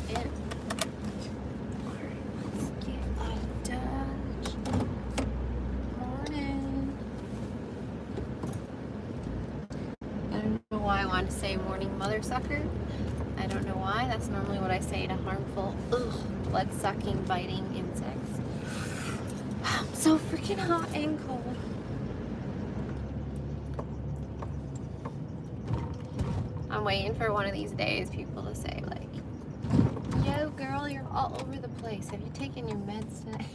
in. Let's get out of Dodge. Morning. I don't know why I wanted to say morning mother sucker. I don't know why. That's normally what I say to harmful, blood-sucking, biting insects. I'm so freaking hot and cold. I'm waiting for one of these days people to say like, yo girl, you're all over the place. Have you taken your meds today?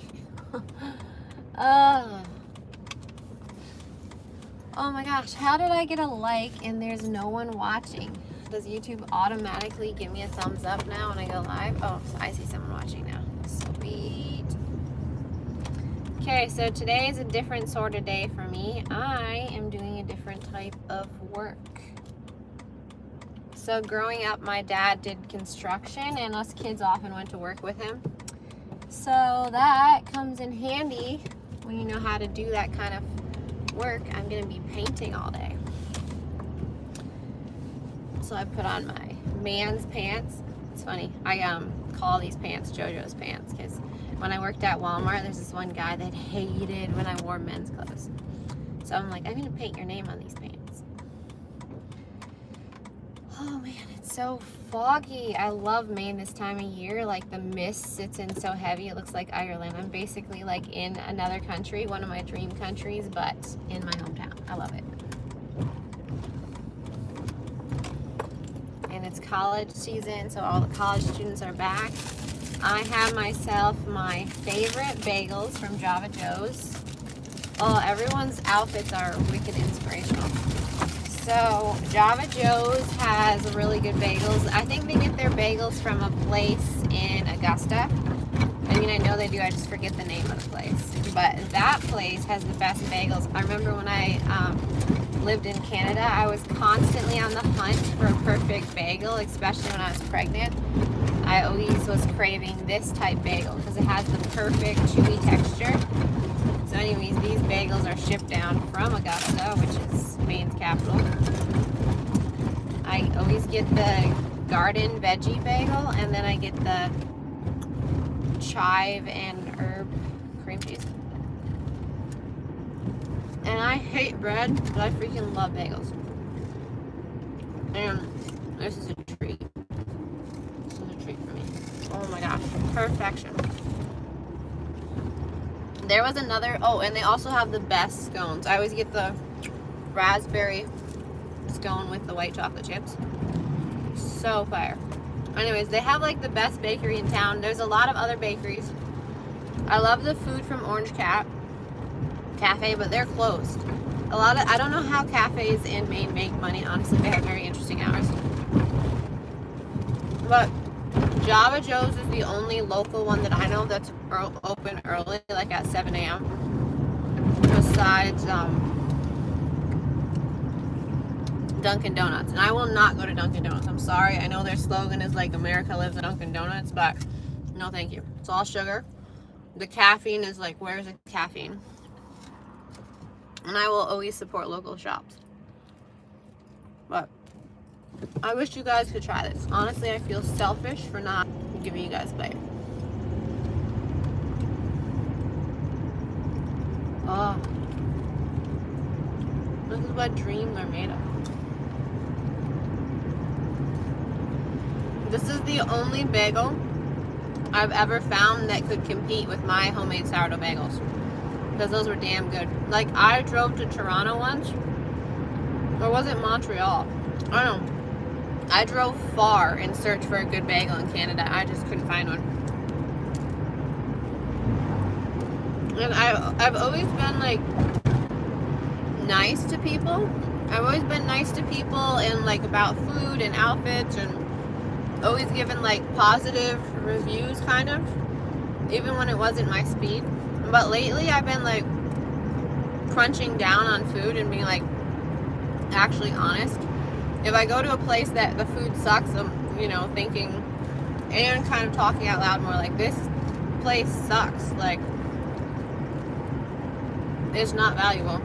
Oh my gosh, how did I get a like and there's no one watching? Does YouTube automatically give me a thumbs up now when I go live? Oh, I see someone watching now. Sweet. Okay, so today is a different sort of day for me. I am doing a different type of work. So growing up, my dad did construction and us kids often went to work with him. So that comes in handy when you know how to do that kind of work. I'm gonna be painting all day. So I put on my man's pants. It's funny, I call these pants JoJo's pants because when I worked at Walmart, there's this one guy that hated when I wore men's clothes. So I'm like, I'm gonna paint your name on these pants. Oh man, it's so foggy. I love Maine this time of year. Like the mist sits in so heavy, it looks like Ireland. I'm basically like in another country, one of my dream countries, but in my hometown. I love it. And it's college season, so all the college students are back. I have myself my favorite bagels from Java Joe's. Oh, everyone's outfits are wicked inspirational. So Java Joe's has really good bagels. I think they get their bagels from a place in Augusta. I mean, I know they do, I just forget the name of the place. But that place has the best bagels. I remember when I lived in Canada, I was constantly on the hunt for a perfect bagel, especially when I was pregnant. I always was craving this type bagel because it has the perfect chewy texture. So anyways, these bagels are shipped down from Augusta, which is Maine's capital. I always get the garden veggie bagel, and then I get the chive and herb cream cheese. And I hate bread, but I freaking love bagels. And this is a treat. This is a treat for me. Oh my gosh, perfection. There was another, and they also have the best scones. I always get the raspberry scone with the white chocolate chips. So fire. Anyways, they have like the best bakery in town. There's a lot of other bakeries. I love the food from Orange Cafe, but they're closed. I don't know how cafes in Maine make money. Honestly, they have very interesting hours. But Java Joe's is the only local one that I know that's open early, like at 7 a.m. Besides Dunkin' Donuts. And I will not go to Dunkin' Donuts. I'm sorry. I know their slogan is like America lives at Dunkin' Donuts, but no thank you. It's all sugar. The caffeine is like, where's the caffeine? And I will always support local shops. But I wish you guys could try this. Honestly, I feel selfish for not giving you guys a bite. Oh. This is what dreams are made of. This is the only bagel I've ever found that could compete with my homemade sourdough bagels. Because those were damn good. Like, I drove to Toronto once. Or was it Montreal? I don't know. I drove far in search for a good bagel in Canada. I just couldn't find one. And I've always been, like, nice to people. I've always been nice to people and, like, about food and outfits and always given, like, positive reviews, kind of. Even when it wasn't my speed. But lately, I've been, like, crunching down on food and being, like, actually honest. If I go to a place that the food sucks, I'm, thinking and kind of talking out loud more like, this place sucks. Like, it's not valuable.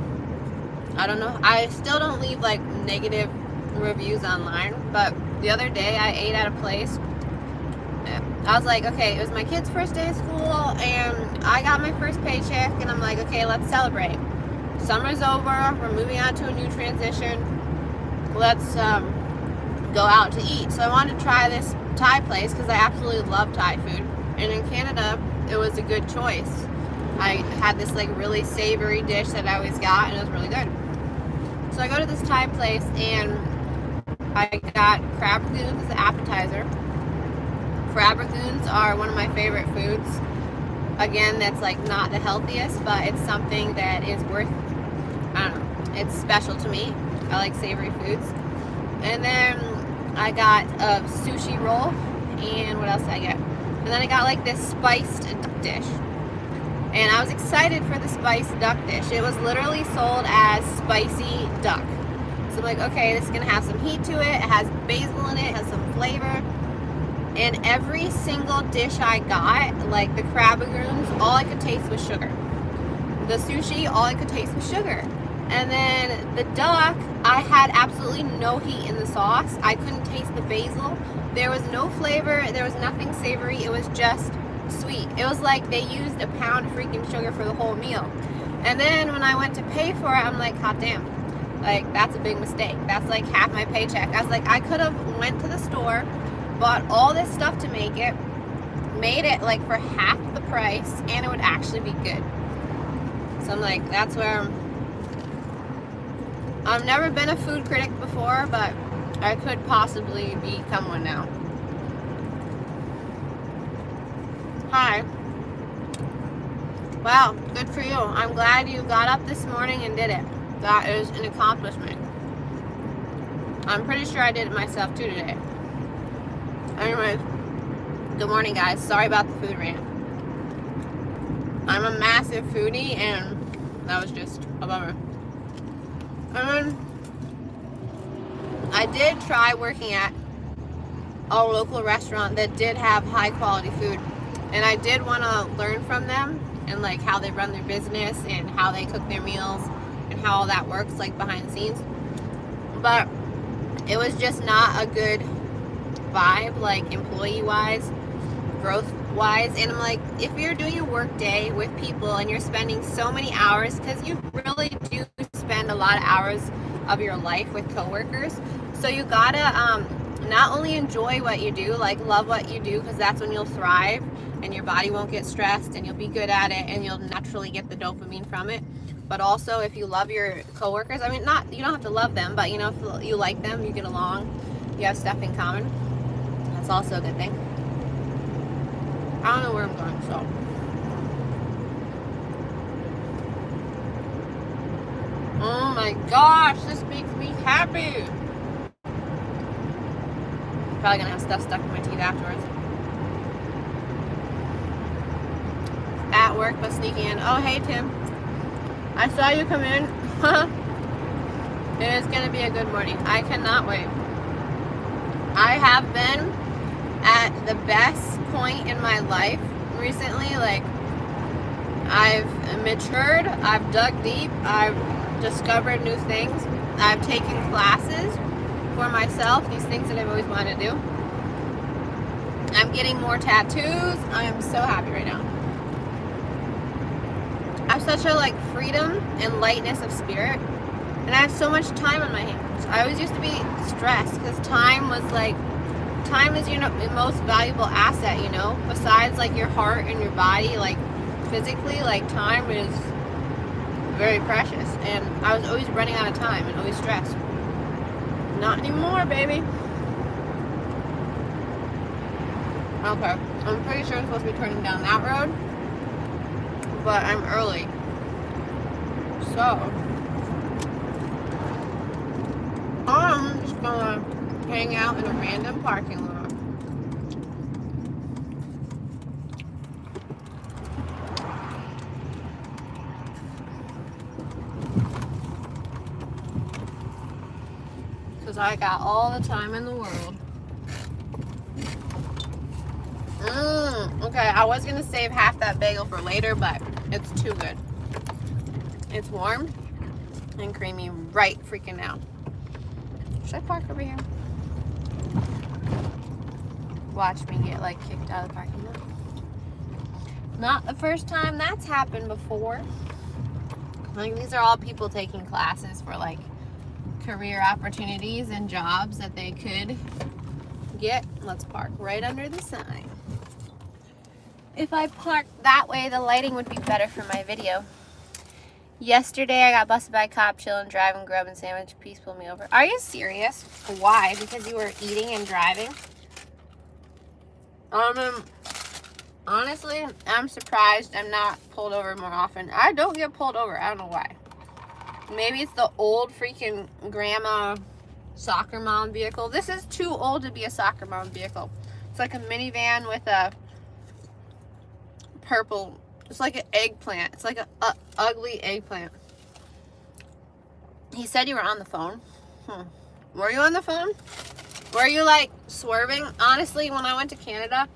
I don't know. I still don't leave, like, negative reviews online. But the other day, I ate at a place I was like, okay, it was my kid's first day of school, and I got my first paycheck, and I'm like, okay, let's celebrate. Summer's over, we're moving on to a new transition. Let's go out to eat. So I wanted to try this Thai place because I absolutely love Thai food. And in Canada, it was a good choice. I had this like really savory dish that I always got, and it was really good. So I go to this Thai place, and I got crab rangoons as an appetizer. Crab rangoons are one of my favorite foods. Again, that's like not the healthiest, but it's something that is worth, I don't know, it's special to me. I like savory foods. And then I got a sushi roll, and what else did I get? And then I got like this spiced duck dish. And I was excited for the spiced duck dish. It was literally sold as spicy duck. So I'm like, okay, this is gonna have some heat to it. It has basil in it, has some flavor. And every single dish I got, like the crab rangoons, all I could taste was sugar. The sushi, all I could taste was sugar. And then the duck, I had absolutely no heat in the sauce. I couldn't taste the basil. There was no flavor. There was nothing savory. It was just sweet. It was like they used a pound of freaking sugar for the whole meal. And then when I went to pay for it, I'm like, hot damn. Like, that's a big mistake. That's like half my paycheck. I was like, I could have went to the store, bought all this stuff to make it, made it like for half the price, and it would actually be good. So I'm like, that's where I've never been a food critic before, but I could possibly become one now. Hi. Wow, good for you. I'm glad you got up this morning and did it. That is an accomplishment. I'm pretty sure I did it myself too today. Anyways, good morning, guys. Sorry about the food rant. I'm a massive foodie, and that was just a bummer. And then I did try working at a local restaurant that did have high quality food, and I did want to learn from them and like how they run their business and how they cook their meals and how all that works like behind the scenes. But it was just not a good vibe, like employee wise, growth wise. And I'm like, if you're doing a work day with people and you're spending so many hours, because you really do spend a lot of hours of your life with coworkers, so you gotta not only enjoy what you do, like love what you do, because that's when you'll thrive and your body won't get stressed and you'll be good at it and you'll naturally get the dopamine from it. But also, if you love your coworkers, I mean, not, you don't have to love them, but you know, if you like them, you get along, you have stuff in common, that's also a good thing. I don't know where I'm going, so. Oh my gosh, this makes me happy. Probably gonna have stuff stuck in my teeth afterwards. At work, but sneaking in. Oh, hey, Tim. I saw you come in. It is gonna be a good morning. I cannot wait. I have been at the best point in my life recently. Like, I've matured, I've dug deep, I've discovered new things, I've taken classes for myself, these things that I've always wanted to do. I'm getting more tattoos. I am so happy right now. I have such a like freedom and lightness of spirit, and I have so much time on my hands. I always used to be stressed because time is your most valuable asset, you know, besides like your heart and your body. Like physically, like time is very precious, and I was always running out of time and always stressed. Not anymore, baby. Okay, I'm pretty sure I'm supposed to be turning down that road, but I'm early, so I'm just gonna hang out in a random parking lot. Because I got all the time in the world. Okay, I was going to save half that bagel for later, but it's too good. It's warm and creamy right freaking now. Should I park over here? watch me get like kicked out of the parking lot. Not the first time that's happened before. Like, these are all people taking classes for like career opportunities and jobs that they could get. Let's park right under the sign. If I parked that way, the lighting would be better for my video. Yesterday, I got busted by a cop chilling, driving, grubbing sandwich. Peace pulled me over. Are you serious? Why? Because you were eating and driving? Honestly, I'm surprised I'm not pulled over more often. I don't get pulled over. I don't know why. Maybe it's the old freaking grandma soccer mom vehicle. This is too old to be a soccer mom vehicle. It's like a minivan with a purple, it's like an eggplant. It's like a ugly eggplant. He said you were on the phone. Were you on the phone? Were you like swerving? Honestly, when I went to Canada,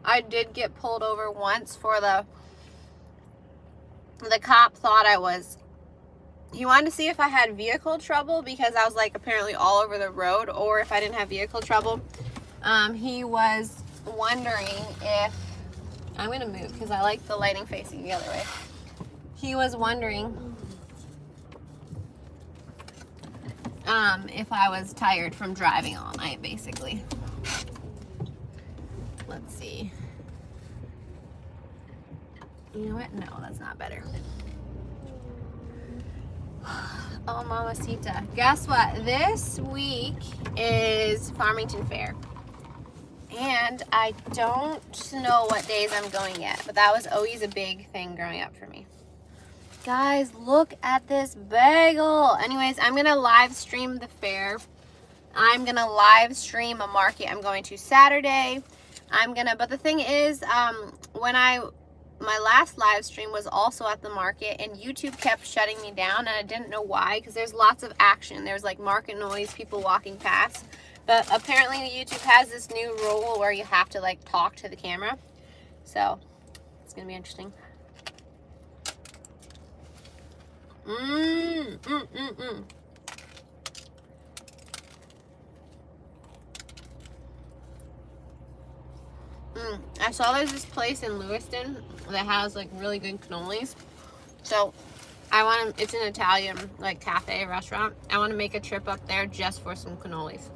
I did get pulled over once for the cop thought I was, he wanted to see if I had vehicle trouble because I was like apparently all over the road, or if I didn't have vehicle trouble. He was wondering if, I'm gonna move because I like the lighting facing the other way. He was wondering if I was tired from driving all night, basically. Let's see. You know what? No, that's not better. Oh, mamacita. Guess what? This week is Farmington Fair. And I don't know what days I'm going yet, but that was always a big thing growing up for me. Guys, look at this bagel. Anyways, I'm going to live stream the fair. I'm going to live stream a market I'm going to Saturday. But the thing is, my last live stream was also at the market, and YouTube kept shutting me down, and I didn't know why, because there's lots of action. There's like market noise, people walking past. But apparently YouTube has this new rule where you have to like talk to the camera. So it's gonna be interesting. I saw there's this place in Lewiston that has like really good cannolis. So it's an Italian like cafe restaurant. I want to make a trip up there just for some cannolis.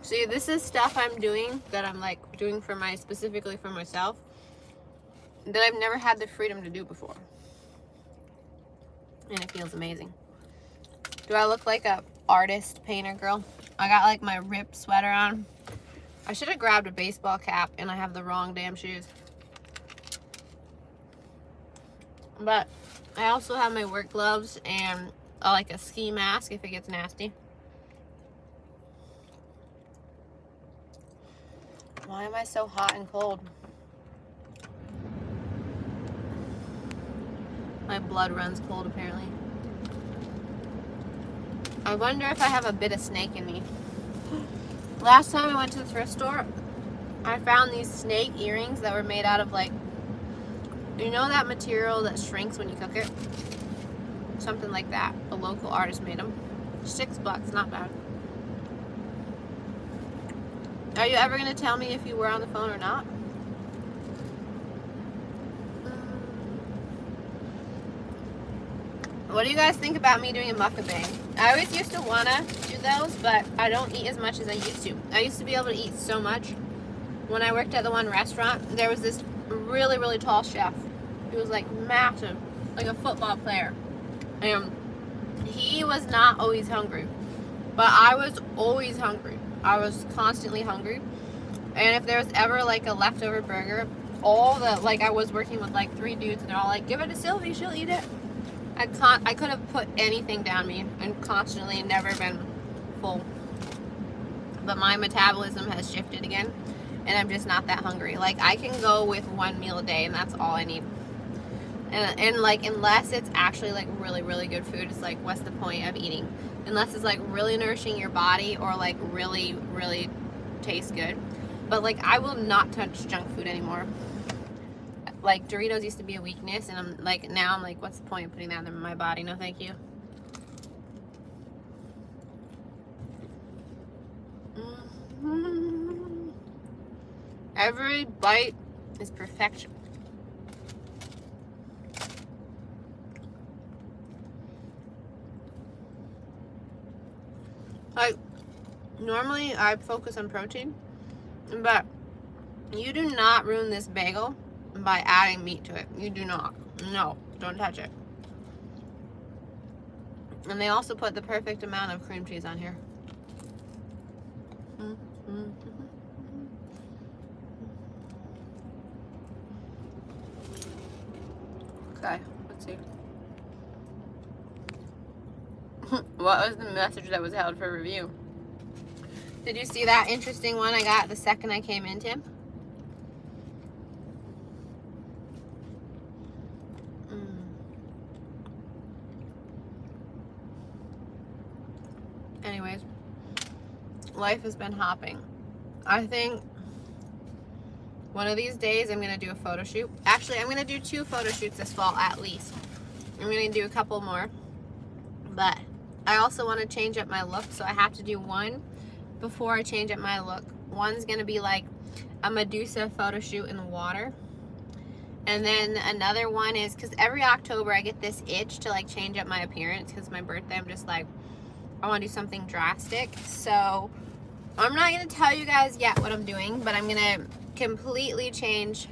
See, this is stuff I'm doing that I'm like doing specifically for myself that I've never had the freedom to do before. And it feels amazing. Do I look like a artist painter girl? I got like my ripped sweater on. I should have grabbed a baseball cap, and I have the wrong damn shoes. But I also have my work gloves and like a ski mask if it gets nasty. Why am I so hot and cold? My blood runs cold apparently. I wonder if I have a bit of snake in me. Last time I went to the thrift store, I found these snake earrings that were made out of like, you know that material that shrinks when you cook it? Something like that. A local artist made them. $6, not bad. Are you ever going to tell me if you were on the phone or not? What do you guys think about me doing a mukbang? I always used to want to do those, but I don't eat as much as I used to. I used to be able to eat so much. When I worked at the one restaurant, there was this really, really tall chef. He was like massive, like a football player. And he was not always hungry, but I was always hungry. I was constantly hungry. And if there was ever like a leftover burger, I was working with like 3 dudes, and they're all like, give it to Sylvie, she'll eat it. I could have put anything down me and constantly never been full. But my metabolism has shifted again, and I'm just not that hungry. Like, I can go with 1 meal a day, and that's all I need. And like, unless it's actually like really, really good food, it's like, what's the point of eating? Unless it's like really nourishing your body or like really, really tastes good. But like, I will not touch junk food anymore. Like, Doritos used to be a weakness, and now I'm like, what's the point of putting that in my body? No, thank you. Every bite is perfection. Like, normally I focus on protein, but you do not ruin this bagel by adding meat to it. You do not. No, don't touch it. And they also put the perfect amount of cream cheese on here. Okay, let's see. What was the message that was held for review? Did you see that interesting one I got the second I came in, Tim? Anyways, life has been hopping. I think one of these days I'm going to do a photo shoot. Actually, I'm going to do 2 photo shoots this fall at least. I'm going to do a couple more. But I also want to change up my look, so I have to do one before I change up my look. One's going to be like a Medusa photo shoot in the water. And then another one is, because every October I get this itch to like change up my appearance, because my birthday I'm just like, I want to do something drastic. So I'm not going to tell you guys yet what I'm doing, but I'm going to completely change.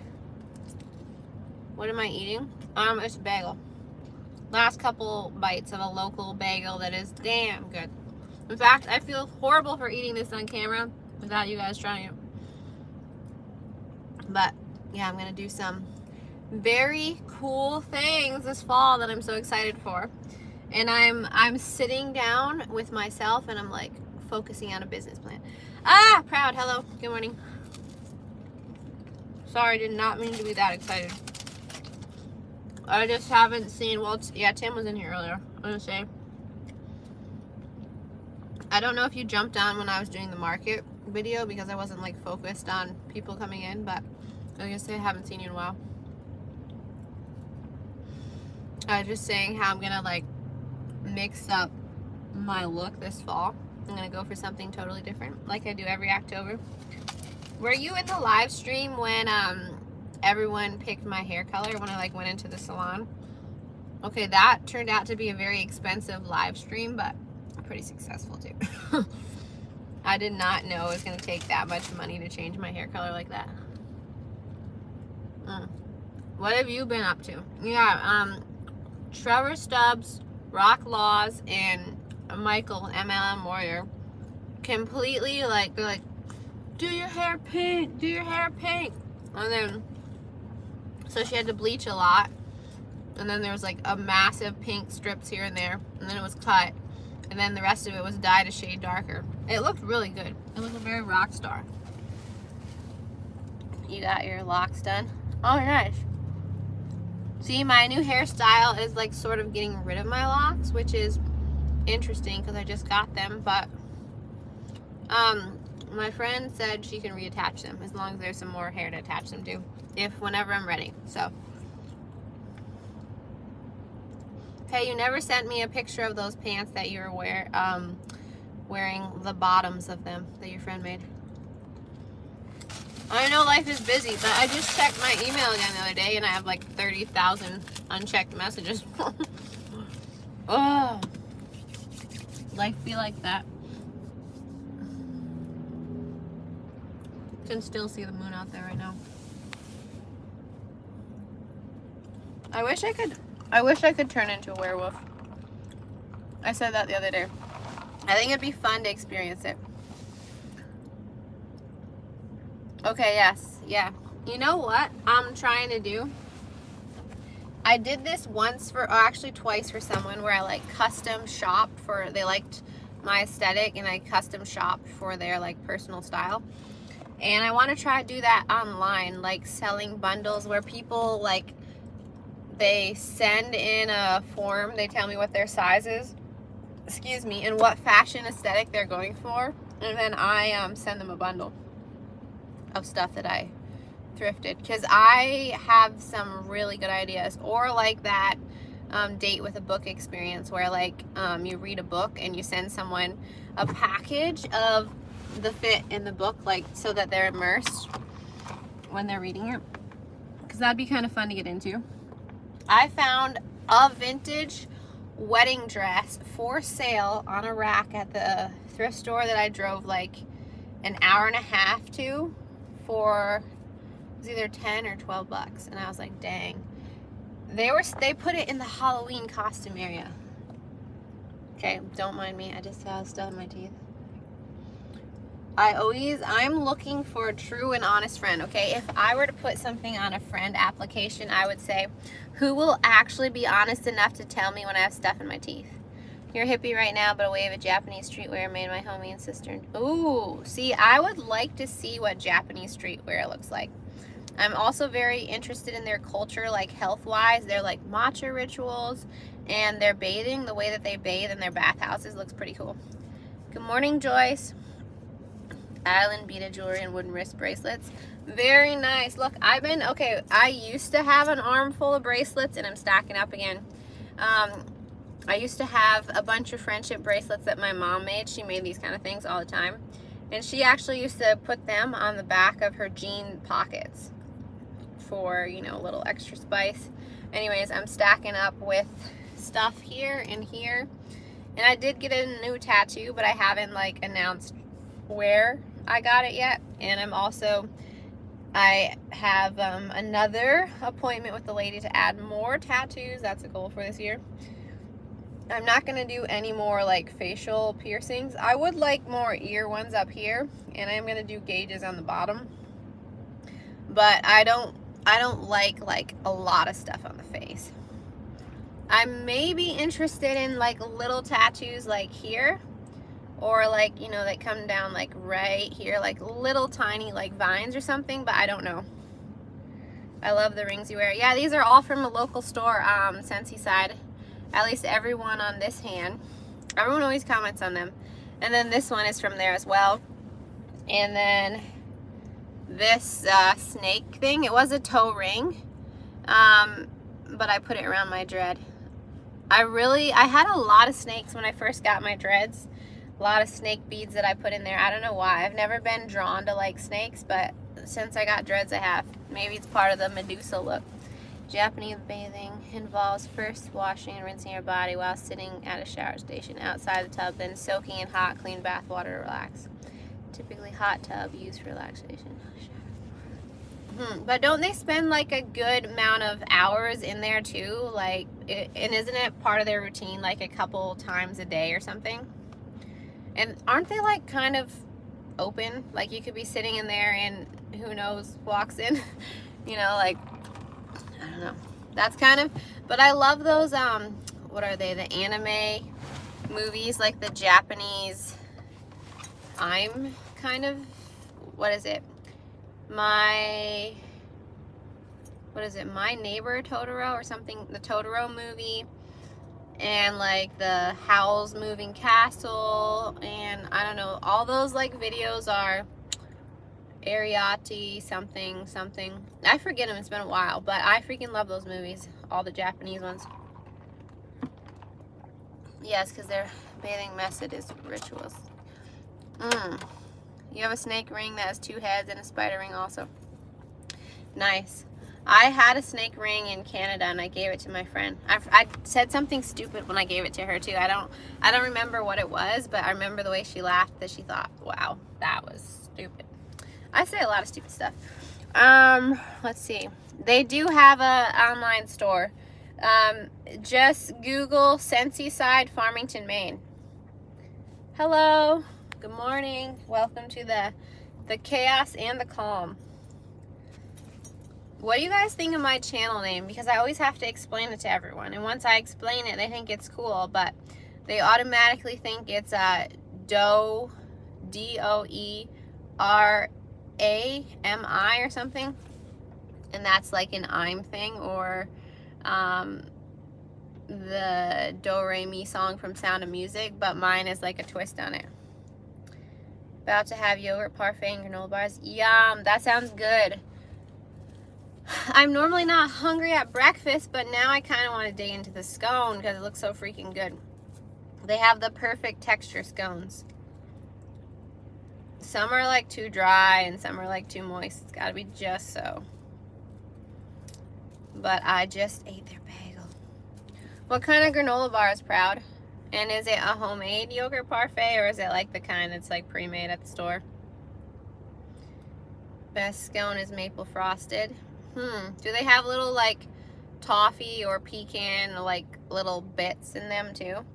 What am I eating? It's a bagel. Last couple bites of a local bagel that is damn good. In fact, I feel horrible for eating this on camera without you guys trying it. But yeah, I'm going to do some very cool things this fall that I'm so excited for. And I'm sitting down with myself and I'm like focusing on a business plan. Ah, proud. Hello. Good morning. Sorry, did not mean to be that excited. I just haven't seen, well, yeah, Tim was in here earlier. I'm going to say, I don't know if you jumped on when I was doing the market video because I wasn't like focused on people coming in, but I was going to say I haven't seen you in a while. I was just saying how I'm going to like mix up my look this fall. I'm going to go for something totally different like I do every October. Were you in the live stream when everyone picked my hair color when I like went into the salon? Okay, that turned out to be a very expensive live stream, but pretty successful too. I did not know it was going to take that much money to change my hair color like that. What have you been up to? Yeah, Trevor Stubbs, Rock Laws, and Michael, MLM Warrior, completely like, they're like, do your hair pink, do your hair pink. And then, so she had to bleach a lot. And then there was like a massive pink strips here and there. And then it was cut. And then the rest of it was dyed a shade darker. It looked really good. It looked very rock star. You got your locks done? Oh, nice. See, my new hairstyle is like sort of getting rid of my locks, which is interesting because I just got them. But my friend said she can reattach them as long as there's some more hair to attach them to, whenever I'm ready. So, hey, you never sent me a picture of those pants that you were wearing the bottoms of them that your friend made. I know life is busy, but I just checked my email again the other day and I have like 30,000 unchecked messages. Oh, life be like that. Can still see the moon out there right now. I wish I could turn into a werewolf. I said that the other day. I think it'd be fun to experience it. Okay, yes, yeah. You know what I'm trying to do? I did this once or actually twice for someone where I like custom shopped for, they liked my aesthetic and I custom shopped for their like personal style. And I want to try to do that online, like selling bundles where people like, they send in a form, they tell me what their size is, excuse me, and what fashion aesthetic they're going for, and then I send them a bundle of stuff that I thrifted, because I have some really good ideas. Or like that date with a book experience where like you read a book and you send someone a package of the fit in the book, like so that they're immersed. when they're reading it, because that'd be kind of fun to get into. I found a vintage wedding dress for sale on a rack at the thrift store that I drove like an hour and a half to for, it was either 10 or 12 bucks, and I was like, dang. They put it in the Halloween costume area. Okay, don't mind me, I just have stuff in my teeth. I'm looking for a true and honest friend, okay? If I were to put something on a friend application, I would say, who will actually be honest enough to tell me when I have stuff in my teeth? You're a hippie right now, but a wave of Japanese streetwear made my homie and sister. Ooh, see, I would like to see what Japanese streetwear looks like. I'm also very interested in their culture, like health-wise. They're like matcha rituals, and their bathing, the way that they bathe in their bathhouses looks pretty cool. Good morning, Joyce. Island beaded jewelry and wooden wrist bracelets. Very nice. Look, I used to have an armful of bracelets, and I'm stacking up again. I used to have a bunch of friendship bracelets that my mom made. She made these kind of things all the time. And she actually used to put them on the back of her jean pockets for, you know, a little extra spice. Anyways, I'm stacking up with stuff here and here. And I did get a new tattoo, but I haven't like announced where I got it yet. And I have another appointment with the lady to add more tattoos. That's a goal for this year. I'm not going to do any more like facial piercings. I would like more ear ones up here, and I'm going to do gauges on the bottom. But I don't like a lot of stuff on the face. I may be interested in like little tattoos like here, or like, you know, that come down like right here, like little tiny like vines or something, but I don't know. I love the rings you wear. Yeah, these are all from a local store, Sensi Side. At least everyone on this hand. Everyone always comments on them. And then this one is from there as well. And then this snake thing, it was a toe ring, but I put it around my dread. I had a lot of snakes when I first got my dreads. A lot of snake beads that I put in there. I don't know why. I've never been drawn to like snakes, but since I got dreads I have. Maybe it's part of the Medusa look. Japanese bathing involves first washing and rinsing your body while sitting at a shower station outside the tub, then soaking in hot, clean bath water to relax. Typically hot tub used for relaxation. But don't they spend like a good amount of hours in there too? Like, and isn't it part of their routine like a couple times a day or something? And aren't they like kind of open? Like you could be sitting in there and who knows walks in, you know, like, I don't know. That's kind of, but I love those, what are they? The anime movies, like the Japanese, I'm kind of, what is it? My Neighbor Totoro or something, the Totoro movie, and like the Howl's Moving Castle, and I don't know, all those like videos are Ariati something. I forget them, it's been a while, but I freaking love those movies, all the Japanese ones. Yes, because their bathing method is rituals. You have a snake ring that has 2 heads and a spider ring also. Nice. I had a snake ring in Canada and I gave it to my friend. I said something stupid when I gave it to her too. I don't remember what it was, but I remember the way she laughed, that she thought, wow, that was stupid. I say a lot of stupid stuff. Let's see. They do have a online store. Just Google Sensi Side, Farmington, Maine. Hello. Good morning. Welcome to the chaos and the calm. What do you guys think of my channel name? Because I always have to explain it to everyone. And once I explain it, they think it's cool, but they automatically think it's Doe, DoeRaeMe or something. And that's like an I'm thing, or the DoeRaeMe song from Sound of Music, but mine is like a twist on it. About to have yogurt parfait and granola bars. Yum, that sounds good. I'm normally not hungry at breakfast, but now I kind of want to dig into the scone because it looks so freaking good. They have the perfect texture scones. Some are like too dry and some are like too moist. It's got to be just so. But I just ate their bagel. What kind of granola bar is Proud? And is it a homemade yogurt parfait, or is it like the kind that's like pre-made at the store? Best scone is maple frosted. Do they have little like toffee or pecan like little bits in them too?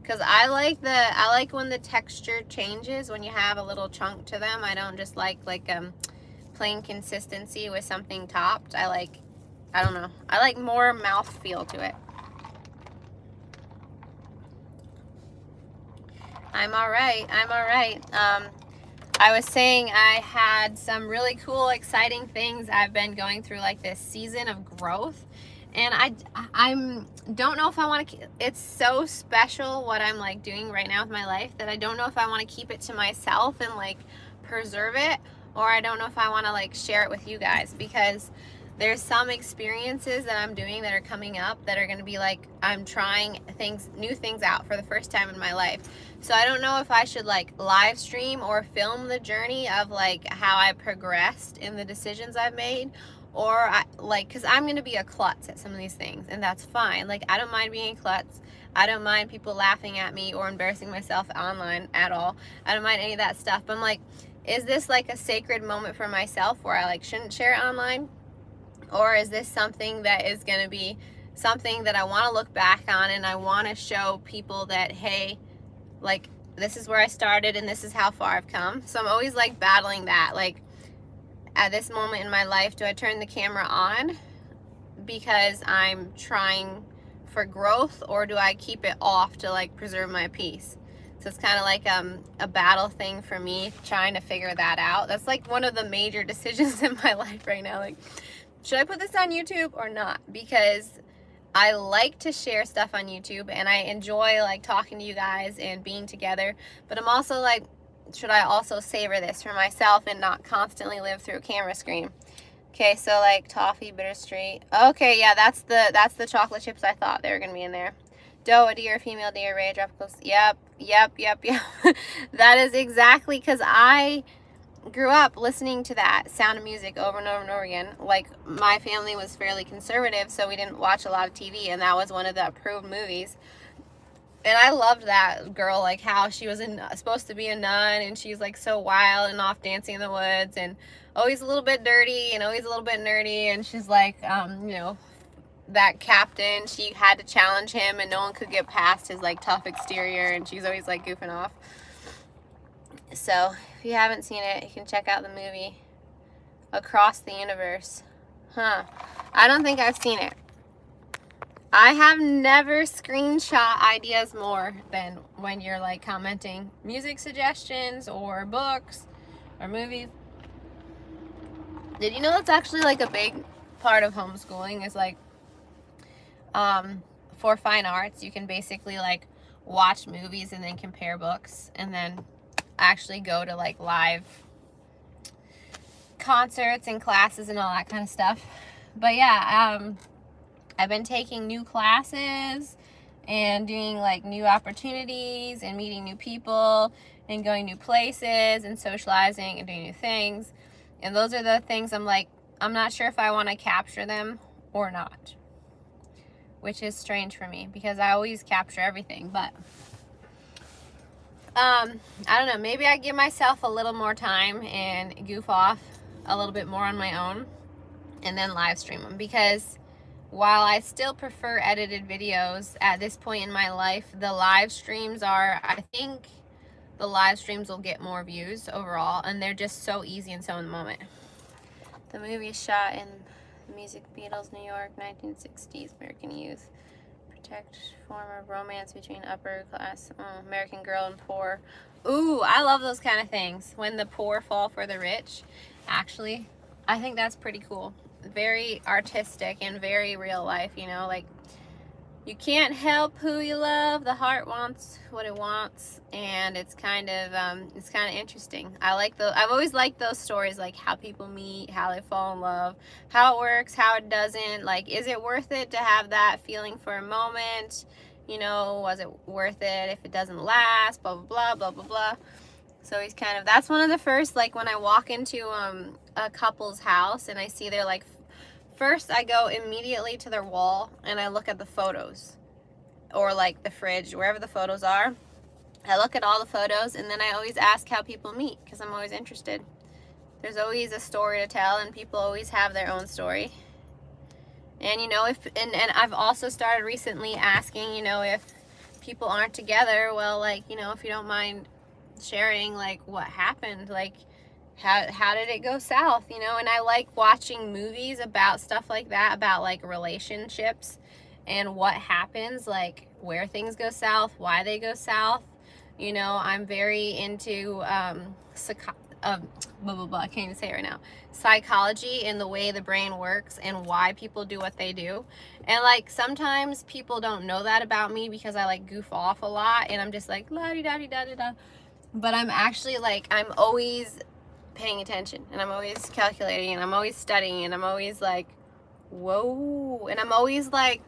Because I like when the texture changes, when you have a little chunk to them. I don't just like plain consistency with something topped. I don't know. I like more mouthfeel to it. I'm all right. I was saying I had some really cool, exciting things. I've been going through like this season of growth, and I don't know if I want to. It's so special what I'm like doing right now with my life that I don't know if I want to keep it to myself and like preserve it, or I don't know if I want to like share it with you guys, because there's some experiences that I'm doing that are coming up that are going to be like, I'm trying new things out for the first time in my life. So I don't know if I should like live stream or film the journey of like how I progressed in the decisions I've made, or because I'm going to be a klutz at some of these things, and that's fine. Like, I don't mind being a klutz. I don't mind people laughing at me or embarrassing myself online at all. I don't mind any of that stuff. But I'm like, is this like a sacred moment for myself where I like shouldn't share it online? Or is this something that is going to be something that I want to look back on, and I want to show people that, hey, like, this is where I started and this is how far I've come. So I'm always like battling that. Like, at this moment in my life, do I turn the camera on because I'm trying for growth, or do I keep it off to like preserve my peace? So it's kind of like a battle thing for me, trying to figure that out. That's like one of the major decisions in my life right now. Like, should I put this on YouTube or not? Because I like to share stuff on YouTube and I enjoy like talking to you guys and being together. But I'm also like, should I also savor this for myself and not constantly live through a camera screen? Okay, so like toffee, bittersweet. Okay, yeah, that's the chocolate chips I thought they were gonna be in there. Doe, a deer, female deer, Ray, tropicals. Yep. That is exactly, because I grew up listening to that Sound of Music over and over and over again. Like, my family was fairly conservative, so we didn't watch a lot of TV, and that was one of the approved movies. And I loved that girl, like how she was supposed to be a nun, and she's like so wild and off dancing in the woods, and always a little bit dirty and always a little bit nerdy. And she's like, that captain, she had to challenge him, and no one could get past his like tough exterior, and she's always like goofing off. So if you haven't seen it, you can check out the movie Across the Universe. I don't think I've seen it. I have never screenshot ideas more than when you're like commenting music suggestions or books or movies. Did you know that's actually like a big part of homeschooling is like for fine arts, you can basically like watch movies and then compare books, and then actually go to like live concerts and classes and all that kind of stuff. But yeah, I've been taking new classes and doing like new opportunities and meeting new people and going new places and socializing and doing new things. And those are the things I'm like, I'm not sure if I want to capture them or not, which is strange for me because I always capture everything. But I don't know, maybe I give myself a little more time and goof off a little bit more on my own and then live stream them, because while I still prefer edited videos at this point in my life, the live streams I think the live streams will get more views overall, and they're just so easy and so in the moment. The movie shot in the Music Beatles, New York, 1960s, American youth. Protect form of romance between upper class American girl and poor. Ooh, I love those kind of things. When the poor fall for the rich. Actually, I think that's pretty cool. Very artistic and very real life, like you can't help who you love. The heart wants what it wants, and it's kind of interesting. I've always liked those stories, like how people meet, how they fall in love, how it works, how it doesn't. Like, is it worth it to have that feeling for a moment? Was it worth it if it doesn't last? Blah blah blah blah blah blah. So he's kind of, that's one of the first, like when I walk into a couple's house and I see their like, first I go immediately to their wall and I look at the photos, or like the fridge, wherever the photos are. I look at all the photos, and then I always ask how people meet, because I'm always interested. There's always a story to tell, and people always have their own story. And you know, and I've also started recently asking, you know, if people aren't together, well, like, you know, if you don't mind sharing, like, what happened, like, how did it go south, you know? And I like watching movies about stuff like that, about like relationships and what happens, like where things go south, why they go south. You know, I'm very into blah, blah, blah, I can't even say it right now. Psychology and the way the brain works and why people do what they do. And like sometimes people don't know that about me because I like goof off a lot and I'm just like la-di-da-di-da-di-da. But I'm actually like, I'm always paying attention and I'm always calculating and I'm always studying and I'm always like, whoa. And I'm always like,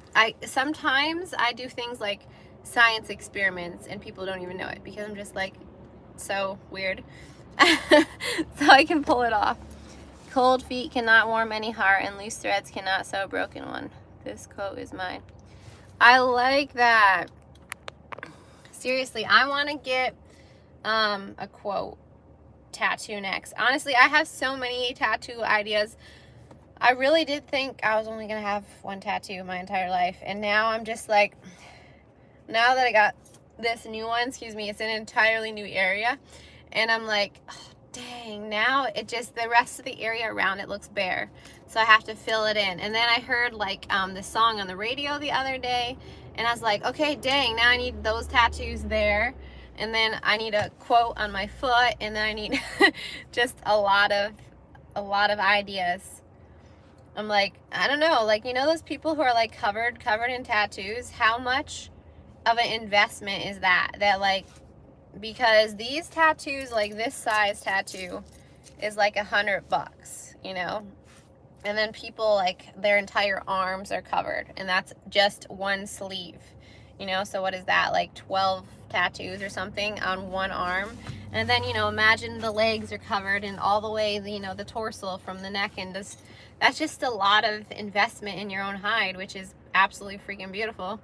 sometimes I do things like science experiments and people don't even know it because I'm just like so weird. So I can pull it off. Cold feet cannot warm any heart and loose threads cannot sew a broken one. This quote is mine. I like that. Seriously, I want to get a quote tattoo next. Honestly, I have so many tattoo ideas. I really did think I was only gonna have one tattoo my entire life, and now I'm just like, now that I got this new one, excuse me, it's an entirely new area, and I'm like, oh, dang, now it just, the rest of the area around it looks bare, so I have to fill it in. And then I heard like this song on the radio the other day, and I was like, okay, dang, now I need those tattoos there, and then I need a quote on my foot, and then I need just a lot of ideas. I'm like, I don't know, like, you know those people who are like covered in tattoos, how much of an investment is that like, because these tattoos, like this size tattoo is like $100, you know, and then people like their entire arms are covered and that's just one sleeve, you know, so what is that, like 12 tattoos or something on one arm? And then, you know, imagine the legs are covered and all the way, you know, the torso from the neck, and that's just a lot of investment in your own hide, which is absolutely freaking beautiful.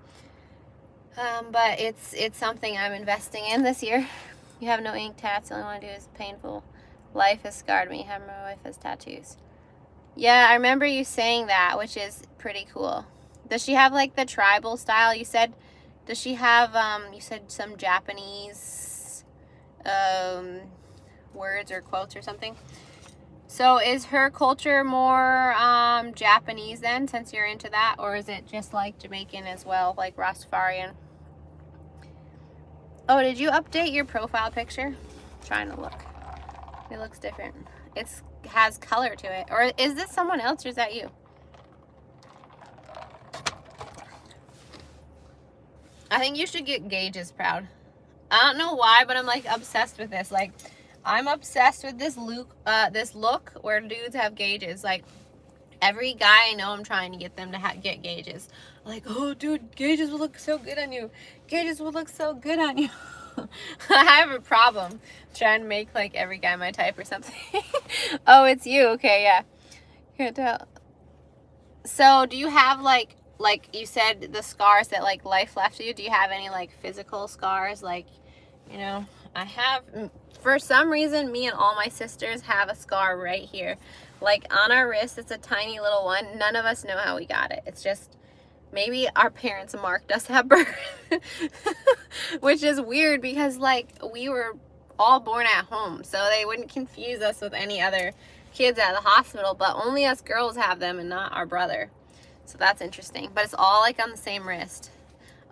But it's something I'm investing in this year. You have no ink tats, the only one I do is painful. Life has scarred me. My wife has tattoos. Yeah, I remember you saying that, which is pretty cool. Does she have like the tribal style? You said, does she have, you said some Japanese words or quotes or something? So is her culture more Japanese then, since you're into that, or is it just like Jamaican as well, like Rastafarian? Oh, did you update your profile picture? I'm trying to look. It looks different. It has color to it. Or is this someone else, or is that you? I think you should get Gage's proud. I don't know why, but I'm like obsessed with this. Like, I'm obsessed with this look where dudes have gauges. Like, every guy I know, I'm trying to get them to get gauges. Like, oh, dude, gauges will look so good on you. Gauges will look so good on you. I have a problem trying to make, like, every guy my type or something. Oh, it's you. Okay, yeah. Can't tell. So, do you have, like you said, the scars that, like, life left you? Do you have any, like, physical scars? Like, you know, I have... For some reason, me and all my sisters have a scar right here. Like on our wrist, it's a tiny little one. None of us know how we got it. It's just, maybe our parents marked us at birth. Which is weird because like we were all born at home. So they wouldn't confuse us with any other kids at the hospital. But only us girls have them and not our brother. So that's interesting. But it's all like on the same wrist.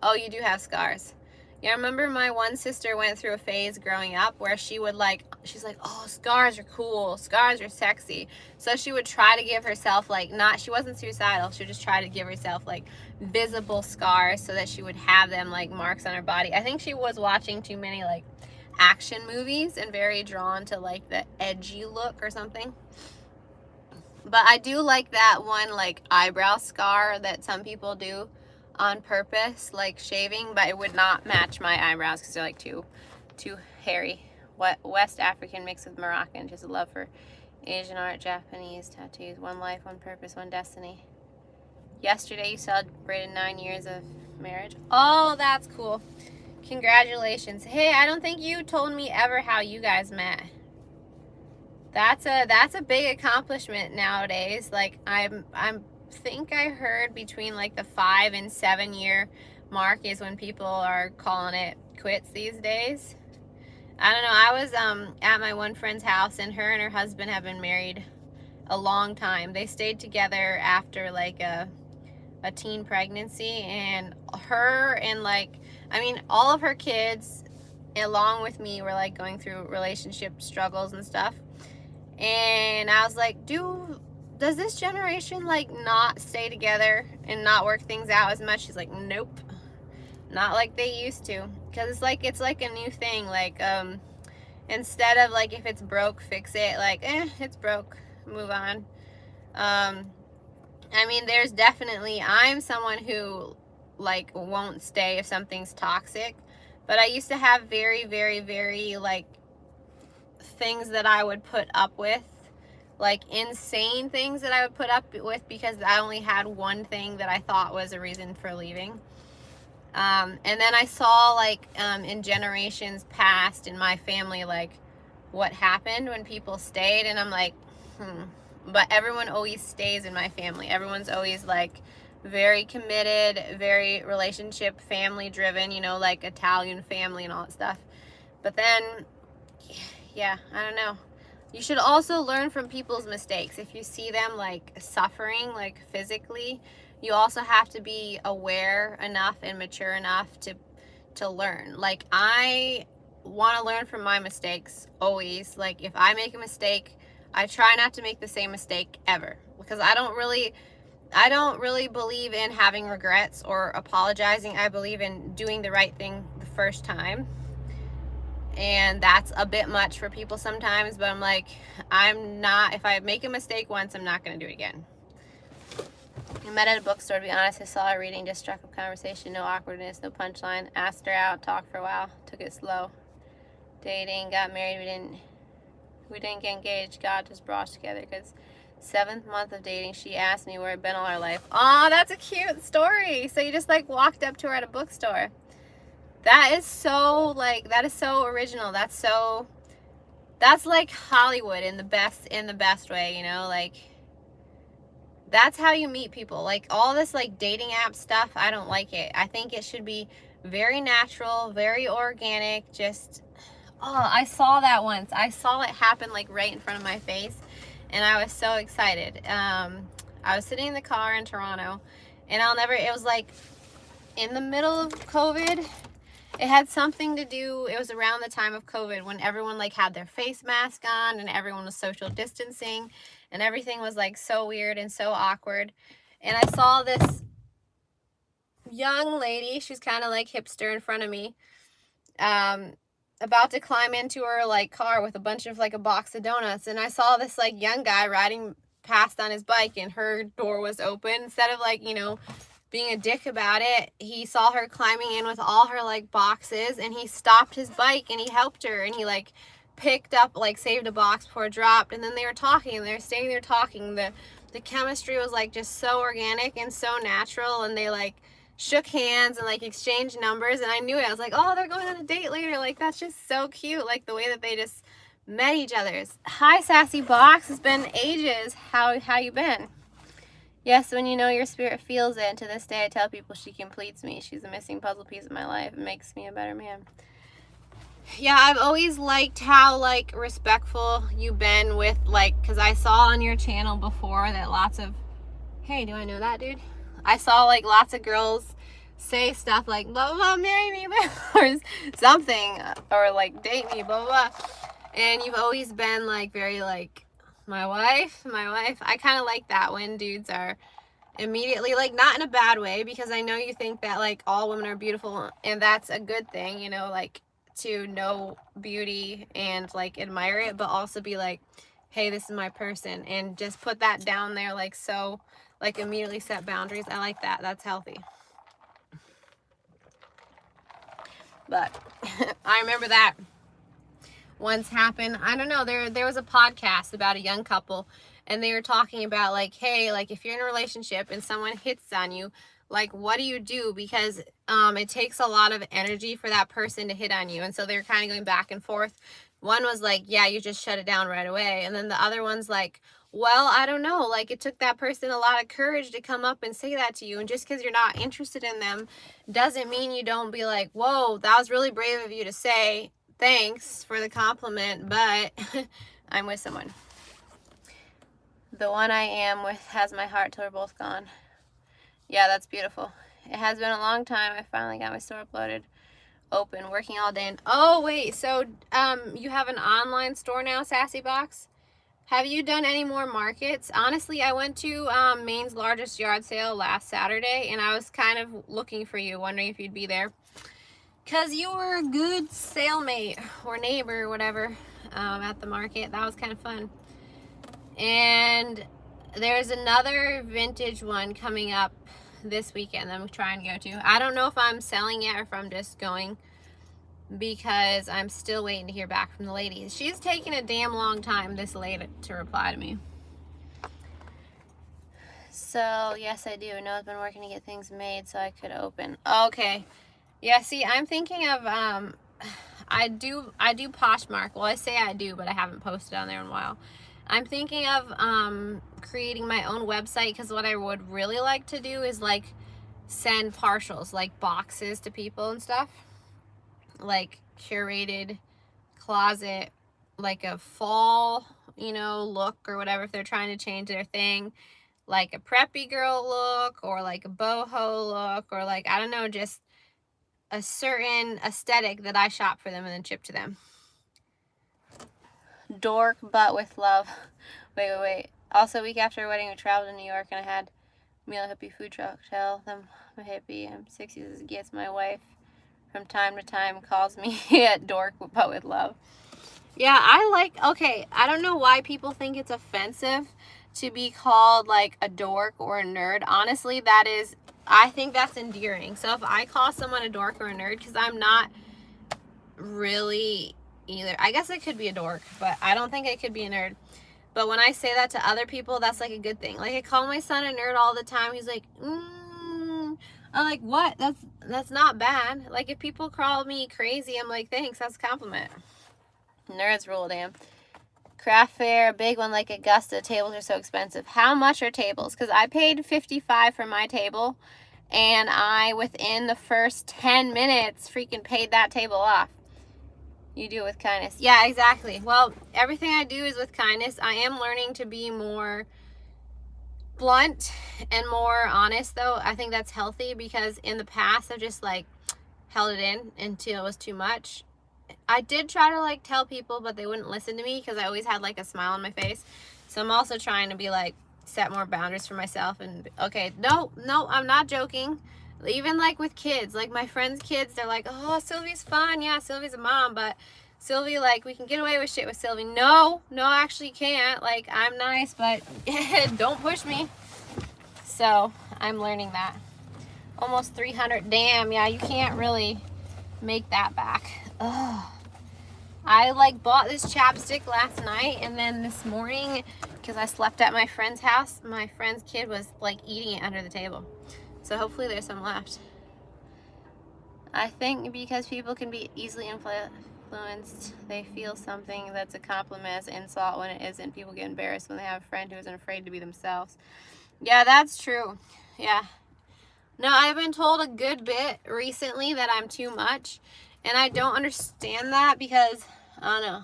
Oh, you do have scars. Yeah, I remember my one sister went through a phase growing up where she would like, she's like, oh, scars are cool, scars are sexy. So she would try to give herself like, she wasn't suicidal, she would just try to give herself like visible scars so that she would have them like marks on her body. I think she was watching too many like action movies and very drawn to like the edgy look or something. But I do like that one like eyebrow scar that some people do on purpose, like shaving, but it would not match my eyebrows because they're like too hairy. West African mixed with Moroccan. Just a love for Asian art, Japanese tattoos. One life, one purpose, one destiny. Yesterday you celebrated 9 years of marriage. Oh, that's cool. Congratulations. Hey, I don't think you told me ever how you guys met. That's a big accomplishment nowadays. Like I'm think I heard between like the 5 and 7 year mark is when people are calling it quits these days. I don't know. I was at my one friend's house, and her husband have been married a long time. They stayed together after like a teen pregnancy, and her and like, I mean, all of her kids along with me were like going through relationship struggles and stuff. And I was like, does this generation like not stay together and not work things out as much? She's like, nope, not like they used to. Because it's like a new thing. Like instead of like, if it's broke, fix it. Like, it's broke, move on. I mean, there's definitely, I'm someone who like won't stay if something's toxic, but I used to have very, very, very like things that I would put up with, like insane things that I would put up with because I only had one thing that I thought was a reason for leaving. And then I saw like in generations past in my family, like what happened when people stayed, and I'm like, but everyone always stays in my family. Everyone's always like very committed, very relationship, family driven, you know, like Italian family and all that stuff. But then, yeah, I don't know. You should also learn from people's mistakes. If you see them like suffering, like physically, you also have to be aware enough and mature enough to learn. Like, I want to learn from my mistakes always. Like, if I make a mistake, I try not to make the same mistake ever, because I don't really believe in having regrets or apologizing. I believe in doing the right thing the first time. And that's a bit much for people sometimes, but I'm like, if I make a mistake once, I'm not going to do it again. I met at a bookstore, to be honest. I saw her reading, just struck up conversation, no awkwardness, no punchline. Asked her out, talked for a while, took it slow. Dating, got married, we didn't get engaged, God just brought us together, because 7th month of dating, she asked me where I'd been all our life. Oh, that's a cute story. So you just like walked up to her at a bookstore. That is so original. That's like Hollywood in the best way, you know, like that's how you meet people. Like all this like dating app stuff, I don't like it. I think it should be very natural, very organic. Just, I saw that once. I saw it happen like right in front of my face, and I was so excited. I was sitting in the car in Toronto, and it was like in the middle of COVID. It had something to do, it was around the time of COVID when everyone like had their face mask on and everyone was social distancing and everything was like so weird and so awkward. And I saw this young lady, she's kind of like hipster in front of me, about to climb into her like car with a bunch of like a box of donuts. And I saw this like young guy riding past on his bike, and her door was open. Instead of like, you know, being a dick about it, he saw her climbing in with all her like boxes, and he stopped his bike and he helped her, and he like picked up, like saved a box before it dropped, and then they were talking, and they were staying there talking. The chemistry was like just so organic and so natural, and they like shook hands and like exchanged numbers, and I knew it. I was like, oh, they're going on a date later. Like, that's just so cute, like the way that they just met each other's. Hi, Sassy Box. It's been ages. How you been? Yes, when you know your spirit feels it, and to this day I tell people she completes me. She's a missing puzzle piece of my life. It makes me a better man. Yeah, I've always liked how like respectful you've been with like, because I saw on your channel before that lots of, hey, do I know that dude? I saw like lots of girls say stuff like blah blah, marry me, or something, or like date me, blah blah, and you've always been like very like, my wife. I kind of like that when dudes are immediately like, not in a bad way, because I know you think that like all women are beautiful, and that's a good thing, you know, like to know beauty and like admire it, but also be like, hey, this is my person, and just put that down there, like, so like immediately set boundaries. I like that. That's healthy. But I remember that once happened. I don't know, there was a podcast about a young couple, and they were talking about like, hey, like if you're in a relationship and someone hits on you, like what do you do? Because it takes a lot of energy for that person to hit on you. And so they're kind of going back and forth. One was like, yeah, you just shut it down right away. And then the other one's like, well, I don't know, like it took that person a lot of courage to come up and say that to you. And just because you're not interested in them doesn't mean you don't be like, whoa, that was really brave of you to say. Thanks for the compliment, but I'm with someone. The one I am with has my heart till we're both gone. Yeah, that's beautiful. It has been a long time. I finally got my store uploaded, open, working all day. And oh wait, so you have an online store now, Sassy Box? Have you done any more markets? Honestly, I went to Maine's largest yard sale last Saturday, and I was kind of looking for you, wondering if you'd be there. Because you were a good salemate or neighbor or whatever at the market. That was kind of fun. And there's another vintage one coming up this weekend I'm trying to go to. I don't know if I'm selling it or if I'm just going, because I'm still waiting to hear back from the lady. She's taking a damn long time, this lady, to reply to me. So, yes, I do. Noah's been working to get things made so I could open. Okay. Yeah, see, I'm thinking of, I do Poshmark. Well, I say I do, but I haven't posted on there in a while. I'm thinking of creating my own website, because what I would really like to do is, like, send partials, like boxes to people and stuff. Like, curated closet, like a fall, you know, look or whatever, if they're trying to change their thing. Like a preppy girl look, or like a boho look, or like, I don't know, just a certain aesthetic that I shop for them and then ship to them. Dork, but with love. Wait. Also, a week after our wedding, we traveled to New York, and I had meal hippie food truck. Tell them I'm a hippie. I'm 60 as it gets. My wife from time to time calls me at dork, but with love. Yeah, okay, I don't know why people think it's offensive to be called like a dork or a nerd. Honestly, I think that's endearing. So if I call someone a dork or a nerd, because I'm not really either. I guess I could be a dork, but I don't think I could be a nerd. But when I say that to other people, that's like a good thing. Like, I call my son a nerd all the time. He's like, I'm like, what? That's not bad. Like, if people call me crazy, I'm like, thanks, that's a compliment. Nerds rule, damn. Craft fair, big one like Augusta. Tables are so expensive. How much are tables? Because I paid $55 for my table, and I, within the first 10 minutes, freaking paid that table off. You do it with kindness. Yeah, exactly. Well, everything I do is with kindness. I am learning to be more blunt and more honest, though. I think that's healthy, because in the past I've just like held it in until it was too much. I did try to like tell people, but they wouldn't listen to me, because I always had like a smile on my face. So I'm also trying to be like, set more boundaries for myself. And okay, no, I'm not joking. Even like with kids, like my friends' kids, they're like, oh, Sylvie's fun. Yeah, Sylvie's a mom, but Sylvie, like, we can get away with shit with Sylvie. No, actually you can't. Like, I'm nice, but don't push me. So I'm learning that. Almost 300. Damn, yeah, you can't really make that back. Ugh. I like bought this chapstick last night, and then this morning, because I slept at my friend's house, my friend's kid was like eating it under the table. So hopefully there's some left. I think because people can be easily influenced, they feel something that's a compliment as an insult when it isn't. People get embarrassed when they have a friend who isn't afraid to be themselves. Yeah, that's true. Yeah. No, I've been told a good bit recently that I'm too much, and I don't understand that, because, I don't know,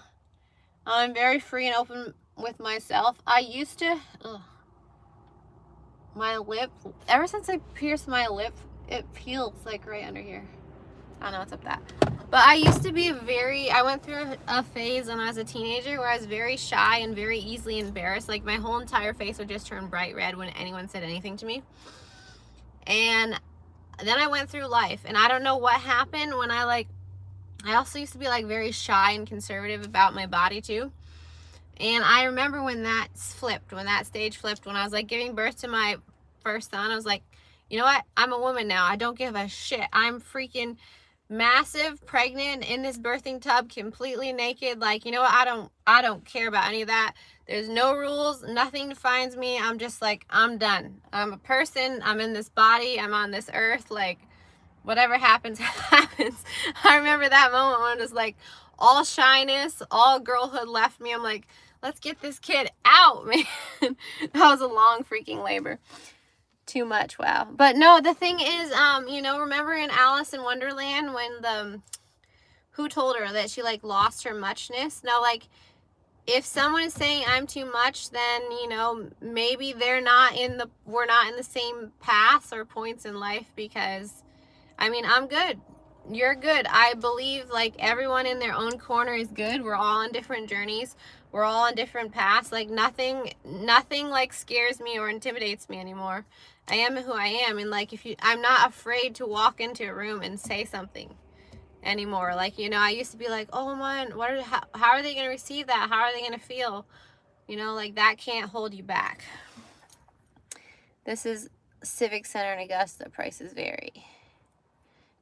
I'm very free and open with myself. I used to, my lip, ever since I pierced my lip, it peels like right under here. I don't know what's up that. But I used to be I went through a phase when I was a teenager where I was very shy and very easily embarrassed. Like, my whole entire face would just turn bright red when anyone said anything to me. And then I went through life, and I don't know what happened when I also used to be like very shy and conservative about my body too. And I remember when that stage flipped, when I was like giving birth to my first son, I was like, you know what? I'm a woman now. I don't give a shit. I'm freaking massive, pregnant, in this birthing tub, completely naked. Like, you know what? I don't care about any of that. There's no rules. Nothing defines me. I'm just like, I'm done. I'm a person. I'm in this body. I'm on this earth. Like, whatever happens, happens. I remember that moment when it was like all shyness, all girlhood left me. I'm like, let's get this kid out, man. That was a long freaking labor. Too much, wow. But no, the thing is, you know, remember in Alice in Wonderland when who told her that she like lost her muchness? Now, like, if someone is saying I'm too much, then, you know, maybe we're not in the same paths or points in life, because I mean, I'm good. You're good. I believe like everyone in their own corner is good. We're all on different journeys. We're all on different paths. Like nothing like scares me or intimidates me anymore. I am who I am. And like, I'm not afraid to walk into a room and say something anymore. Like, you know, I used to be like, oh man, how are they going to receive that? How are they going to feel? You know, like that can't hold you back. This is Civic Center in Augusta. Prices vary.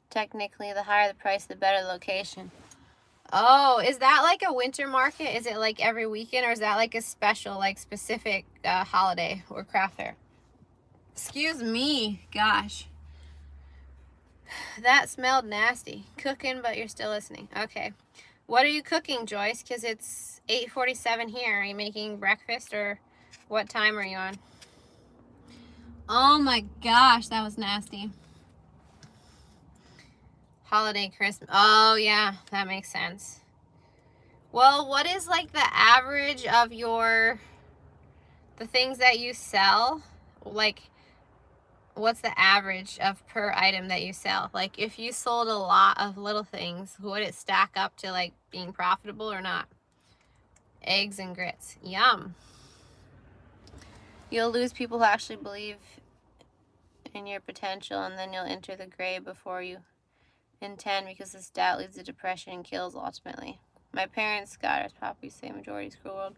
Technically, the higher the price, the better the location. Oh, is that like a winter market? Is it like every weekend, or is that like a special, like specific holiday or craft fair? Excuse me, gosh. That smelled nasty. Cooking, but you're still listening. Okay. What are you cooking, Joyce? Because it's 8:47 here. Are you making breakfast, or what time are you on? Oh my gosh, that was nasty. Holiday, Christmas. Oh, yeah, that makes sense. Well, what is like the average of the things that you sell? Like, what's the average of per item that you sell? Like, if you sold a lot of little things, would it stack up to like being profitable or not? Eggs and grits. Yum. You'll lose people who actually believe in your potential, and then you'll enter the grave before you intend, because this doubt leads to depression and kills ultimately. My parents, scholars, probably say majority school world,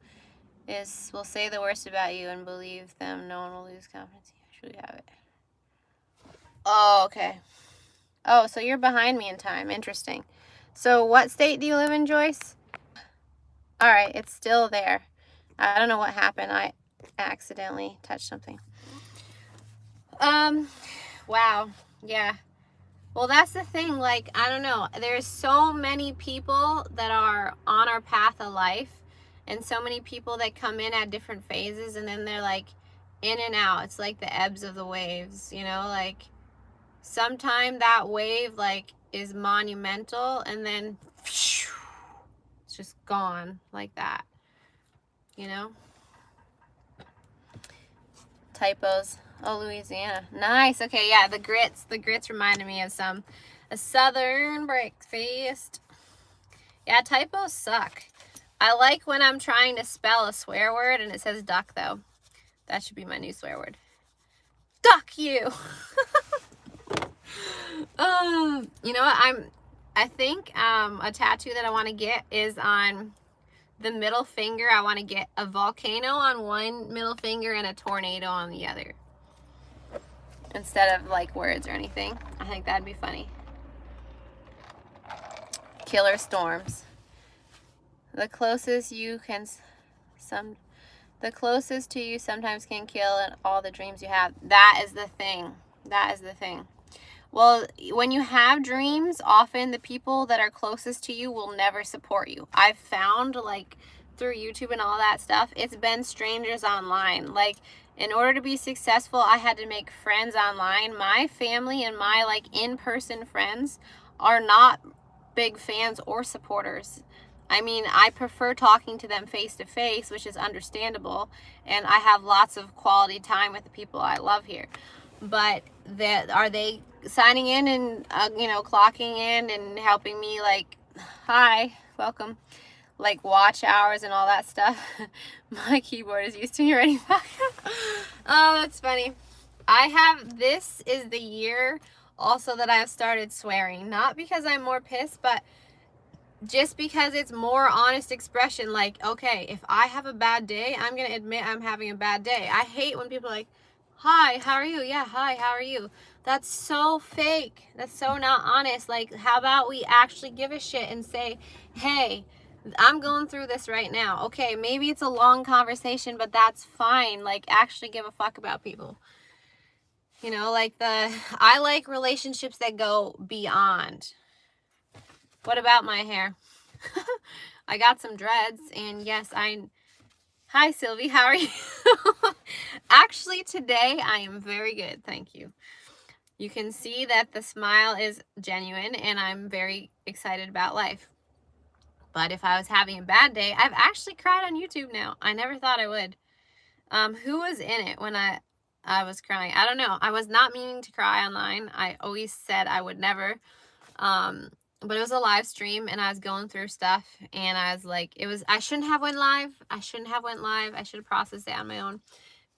will say the worst about you and believe them. No one will lose confidence. You actually have it. Oh, okay. Oh, so you're behind me in time. Interesting. So what state do you live in, Joyce? All right, it's still there. I don't know what happened. I accidentally touched something. Wow. Yeah. Well, that's the thing. Like, I don't know. There's so many people that are on our path of life, and so many people that come in at different phases, and then they're like in and out. It's like the ebbs of the waves, you know, like sometime that wave like is monumental, and then it's just gone like that, you know. Typos. Oh, Louisiana. Nice. Okay, yeah, the grits reminded me of a southern breakfast. Yeah, typos suck. I like when I'm trying to spell a swear word and it says duck, though. That should be my new swear word. Duck you. You know what? I think a tattoo that I want to get is on the middle finger. I want to get a volcano on one middle finger and a tornado on the other, instead of like words or anything. I think that'd be funny. Killer storms. The closest to you sometimes can kill all the dreams you have. That is the thing. That is the thing. Well, when you have dreams, often the people that are closest to you will never support you. I've found, like, through YouTube and all that stuff, it's been strangers online. Like, in order to be successful, I had to make friends online. My family and my, like, in-person friends are not big fans or supporters. I mean, I prefer talking to them face-to-face, which is understandable, and I have lots of quality time with the people I love here. But are they signing in and, you know, clocking in and helping me, like, hi, welcome, like, watch hours and all that stuff? My keyboard is used to me already. Oh, that's funny. This is the year also that I've started swearing. Not because I'm more pissed, but just because it's more honest expression. Like, okay, if I have a bad day, I'm going to admit I'm having a bad day. I hate when people are like, Hi, how are you? Yeah, hi, how are you? That's so fake. That's so not honest. Like, how about we actually give a shit and say, hey, I'm going through this right now. Okay, maybe it's a long conversation, but that's fine. Like, actually give a fuck about people. You know, like I like relationships that go beyond. What about my hair? I got some dreads, and yes, Hi, Sylvie, how are you? Actually, today I am very good, thank you. You can see that the smile is genuine, and I'm very excited about life. But if I was having a bad day, I've actually cried on YouTube now. I never thought I would. Who was in it when I was crying? I don't know. I was not meaning to cry online. I always said I would never. But it was a live stream, and I was going through stuff, and I was like, I shouldn't have went live. I shouldn't have went live. I should have processed it on my own.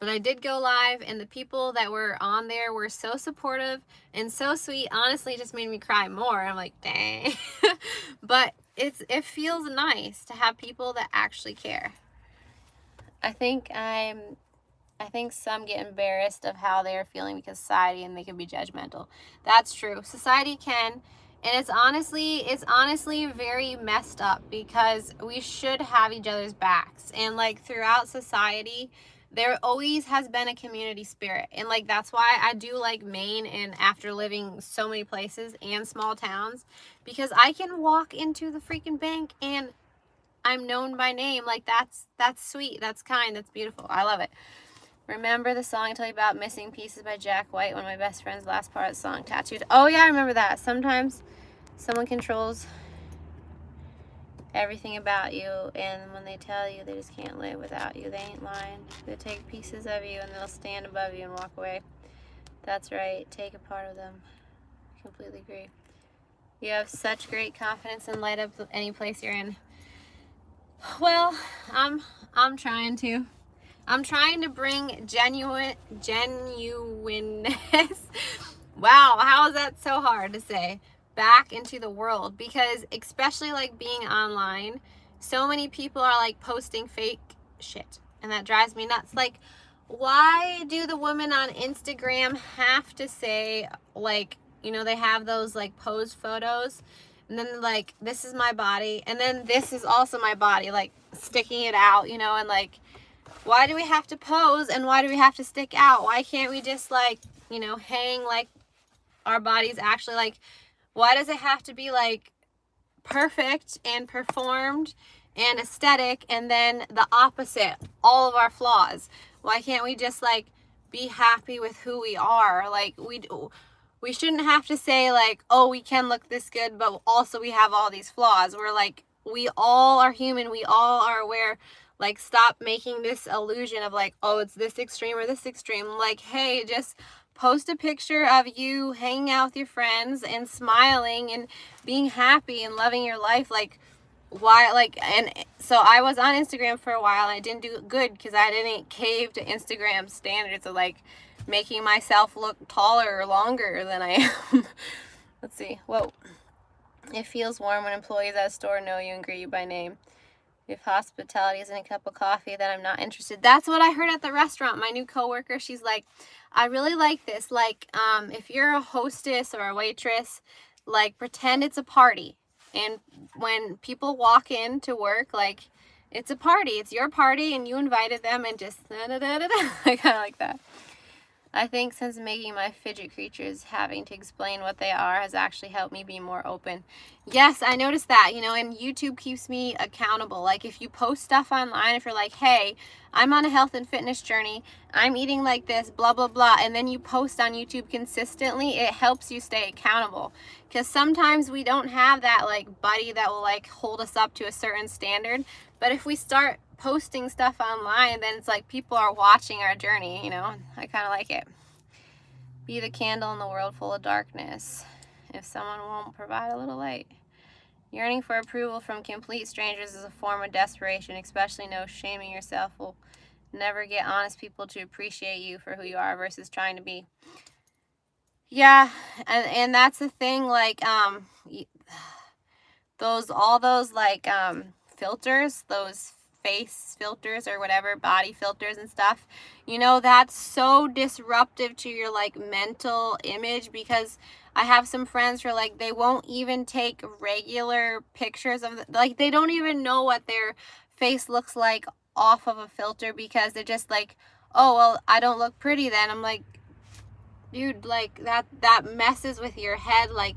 But I did go live, and the people that were on there were so supportive and so sweet. Honestly, it just made me cry more. I'm like, dang. But it feels nice to have people that actually care. I think some get embarrassed of how they're feeling because society, and they can be judgmental. That's true. Society can, and it's honestly very messed up, because we should have each other's backs. And like throughout society, there always has been a community spirit. And like that's why I do like Maine, and after living so many places and small towns, because I can walk into the freaking bank and I'm known by name. Like that's sweet, that's kind, that's beautiful. I love it. Remember the song I told you about, Missing Pieces by Jack White, one of my best friends, last part of the song, tattooed. Oh yeah, I remember that. Sometimes someone controls everything about you, and when they tell you they just can't live without you, they ain't lying. They take pieces of you, and they'll stand above you and walk away. That's right, take a part of them. Completely agree. You have such great confidence and light up any place you're in. Well, I'm trying to. I'm trying to bring genuineness. Wow, how is that so hard to say? Back into the world, because especially like being online, so many people are like posting fake shit, and that drives me nuts. Like, why do the women on Instagram have to say, like, you know, they have those like pose photos, and then like, this is my body, and then this is also my body, like sticking it out, you know, and like, why do we have to pose, and why do we have to stick out? Why can't we just like, you know, hang like our bodies actually, like, why does it have to be like perfect and performed and aesthetic, and then the opposite, all of our flaws? Why can't we just like be happy with who we are? Like, we shouldn't have to say like, oh, we can look this good, but also we have all these flaws. We're like, we all are human, we all are aware. Like, stop making this illusion of like, oh, it's this extreme or this extreme. Like, hey, just post a picture of you hanging out with your friends and smiling and being happy and loving your life. Like, why? Like, and so I was on Instagram for a while, and I didn't do good because I didn't cave to Instagram standards of like making myself look taller or longer than I am. Let's see. Whoa. It feels warm when employees at a store know you and greet you by name. If hospitality isn't a cup of coffee, then I'm not interested. That's what I heard at the restaurant. My new coworker, she's like, I really like this. Like, if you're a hostess or a waitress, like, pretend it's a party. And when people walk in to work, like, it's a party. It's your party, and you invited them, and just I kind of like that. I think since making my fidget creatures having to explain what they are has actually helped me be more open. Yes, I noticed that, you know, and YouTube keeps me accountable. Like, if you post stuff online, if you're like, hey, I'm on a health and fitness journey, I'm eating like this, blah, blah, blah, and then you post on YouTube consistently, it helps you stay accountable. Because sometimes we don't have that, like, buddy that will, like, hold us up to a certain standard. But if we start posting stuff online, then it's like people are watching our journey, you know. I kind of like it. Be the candle in the world full of darkness. If someone won't provide a little light. Yearning for approval from complete strangers is a form of desperation. Especially know shaming yourself will never get honest people to appreciate you for who you are versus trying to be. Yeah, and that's the thing, like, all those like filters, those face filters or whatever, body filters and stuff, you know, that's so disruptive to your like mental image, because I have some friends who are like, they won't even take regular pictures of like, they don't even know what their face looks like off of a filter, because they're just like, oh well, I don't look pretty then. I'm like, dude, like that messes with your head. Like,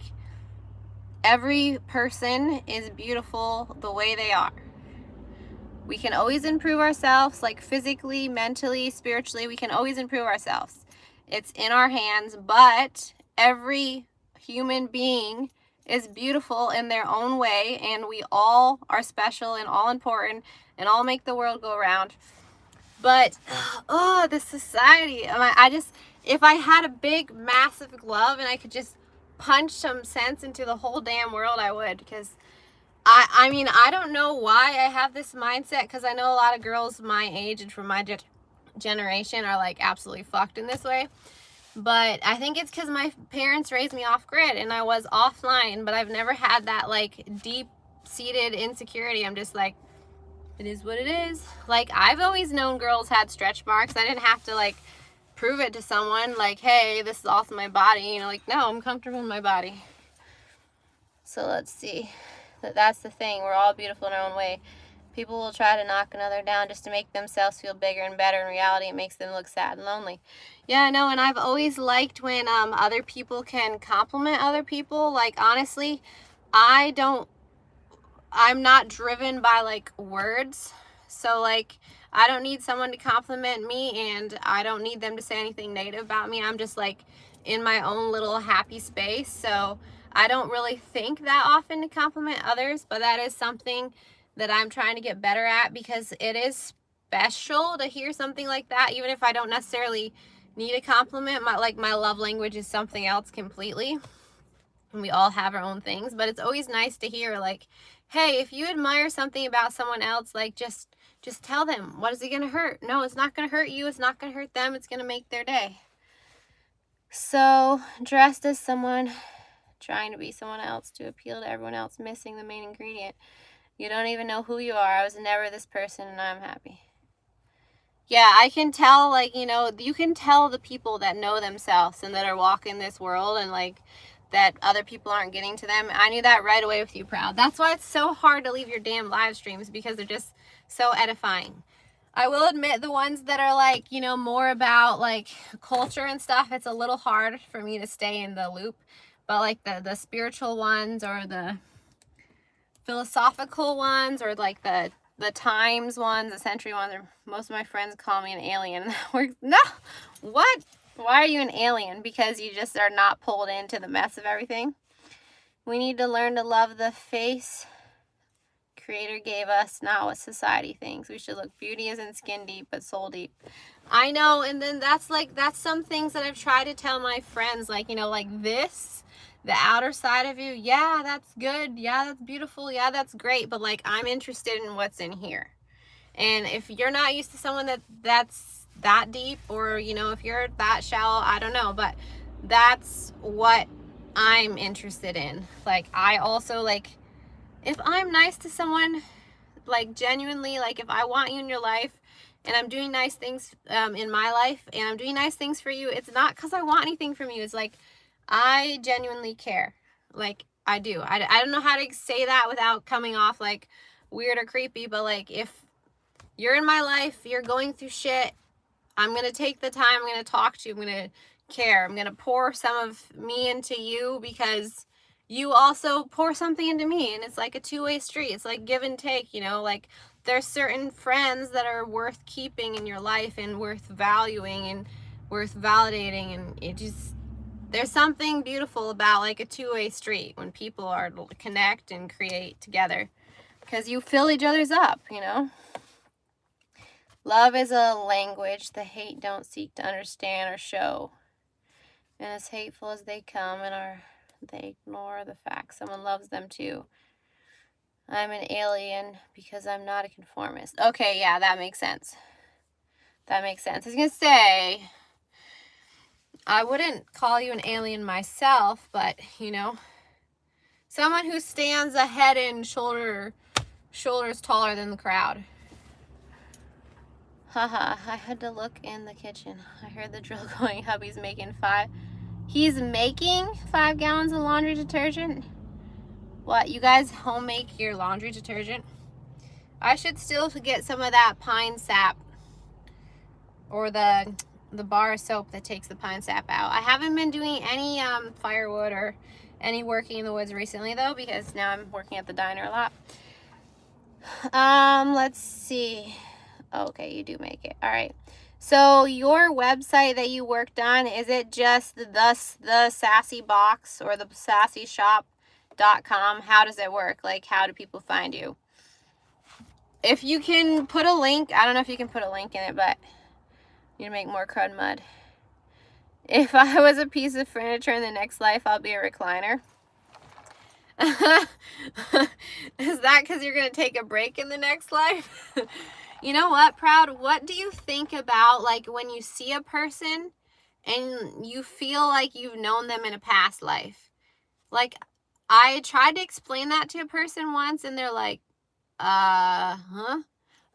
every person is beautiful the way they are. We can always improve ourselves, like physically, mentally, spiritually. We can always improve ourselves. It's in our hands, but every human being is beautiful in their own way, and we all are special and all important and all make the world go round. But oh, the society, I just, if I had a big massive glove and I could just punch some sense into the whole damn world, I would. Because I mean, I don't know why I have this mindset, because I know a lot of girls my age and from my generation are like absolutely fucked in this way. But I think it's because my parents raised me off grid and I was offline, but I've never had that like deep seated insecurity. I'm just like, it is what it is. Like, I've always known girls had stretch marks. I didn't have to like prove it to someone like, hey, this is also my body, you know, like, no, I'm comfortable in my body. So let's see. That's the thing. We're all beautiful in our own way. People will try to knock another down just to make themselves feel bigger and better. In reality, it makes them look sad and lonely. Yeah, I know, and I've always liked when other people can compliment other people. Like, honestly, I'm not driven by like words. So like, I don't need someone to compliment me, and I don't need them to say anything negative about me. I'm just like in my own little happy space. So I don't really think that often to compliment others, but that is something that I'm trying to get better at, because it is special to hear something like that, even if I don't necessarily need a compliment. My love language is something else completely, and we all have our own things, but it's always nice to hear like, hey, if you admire something about someone else, like just tell them. What is it going to hurt? No, it's not going to hurt you. It's not going to hurt them. It's going to make their day. So, dressed as someone, trying to be someone else to appeal to everyone else, missing the main ingredient. You don't even know who you are. I was never this person, and I'm happy. Yeah, I can tell, like, you know, you can tell the people that know themselves and that are walking this world, and like that other people aren't getting to them. I knew that right away with you, Proud. That's why it's so hard to leave your damn live streams, because they're just so edifying. I will admit, the ones that are like, you know, more about like culture and stuff, it's a little hard for me to stay in the loop. But like the spiritual ones, or the philosophical ones, or like the times ones, the century ones, or most of my friends call me an alien. No, what? Why are you an alien? Because you just are not pulled into the mess of everything. We need to learn to love the face Creator gave us, not what society thinks. We should look, beauty isn't skin deep, but soul deep. I know, and then that's some things that I've tried to tell my friends, like, you know, like this, the outer side of you, yeah, that's good, yeah, that's beautiful, yeah, that's great, but like, I'm interested in what's in here. And if you're not used to someone that's that deep, or, you know, if you're that shallow, I don't know, but that's what I'm interested in. Like, I also, like, if I'm nice to someone, like, genuinely, like, if I want you in your life, and I'm doing nice things in my life, and I'm doing nice things for you, it's not because I want anything from you. It's like, I genuinely care. Like, I do. I don't know how to say that without coming off like weird or creepy, but like, if you're in my life, you're going through shit, I'm going to take the time, I'm going to talk to you, I'm going to care, I'm going to pour some of me into you, because you also pour something into me, and it's like a two-way street. It's like give and take, you know, like there's certain friends that are worth keeping in your life, and worth valuing, and worth validating, and it just, there's something beautiful about like a two-way street when people are able to connect and create together, because you fill each other's up, you know. Love is a language the hate don't seek to understand or show. And as hateful as they come, they ignore the fact someone loves them too. I'm an alien because I'm not a conformist. Okay, yeah, that makes sense. That makes sense. I was going to say, I wouldn't call you an alien myself, but, you know, someone who stands a head and shoulders taller than the crowd. Haha, I had to look in the kitchen. I heard the drill going. Hubby's making 5. He's making 5 gallons of laundry detergent? What, you guys home make your laundry detergent? I should still get some of that pine sap, or the bar of soap that takes the pine sap out. I haven't been doing any firewood or any working in the woods recently though, because now I'm working at the diner a lot. Let's see. Okay, you do make it. All right. So your website that you worked on, is it just the Sassy Box or the SassyShop.com? How does it work? Like, how do people find you? If you can put a link, I don't know if you can put a link in it, but you make more crud mud. If I was a piece of furniture in the next life, I'll be a recliner. Is that because you're going to take a break in the next life? You know what, Proud? What do you think about, like, when you see a person and you feel like you've known them in a past life? Like, I tried to explain that to a person once, and they're like, huh?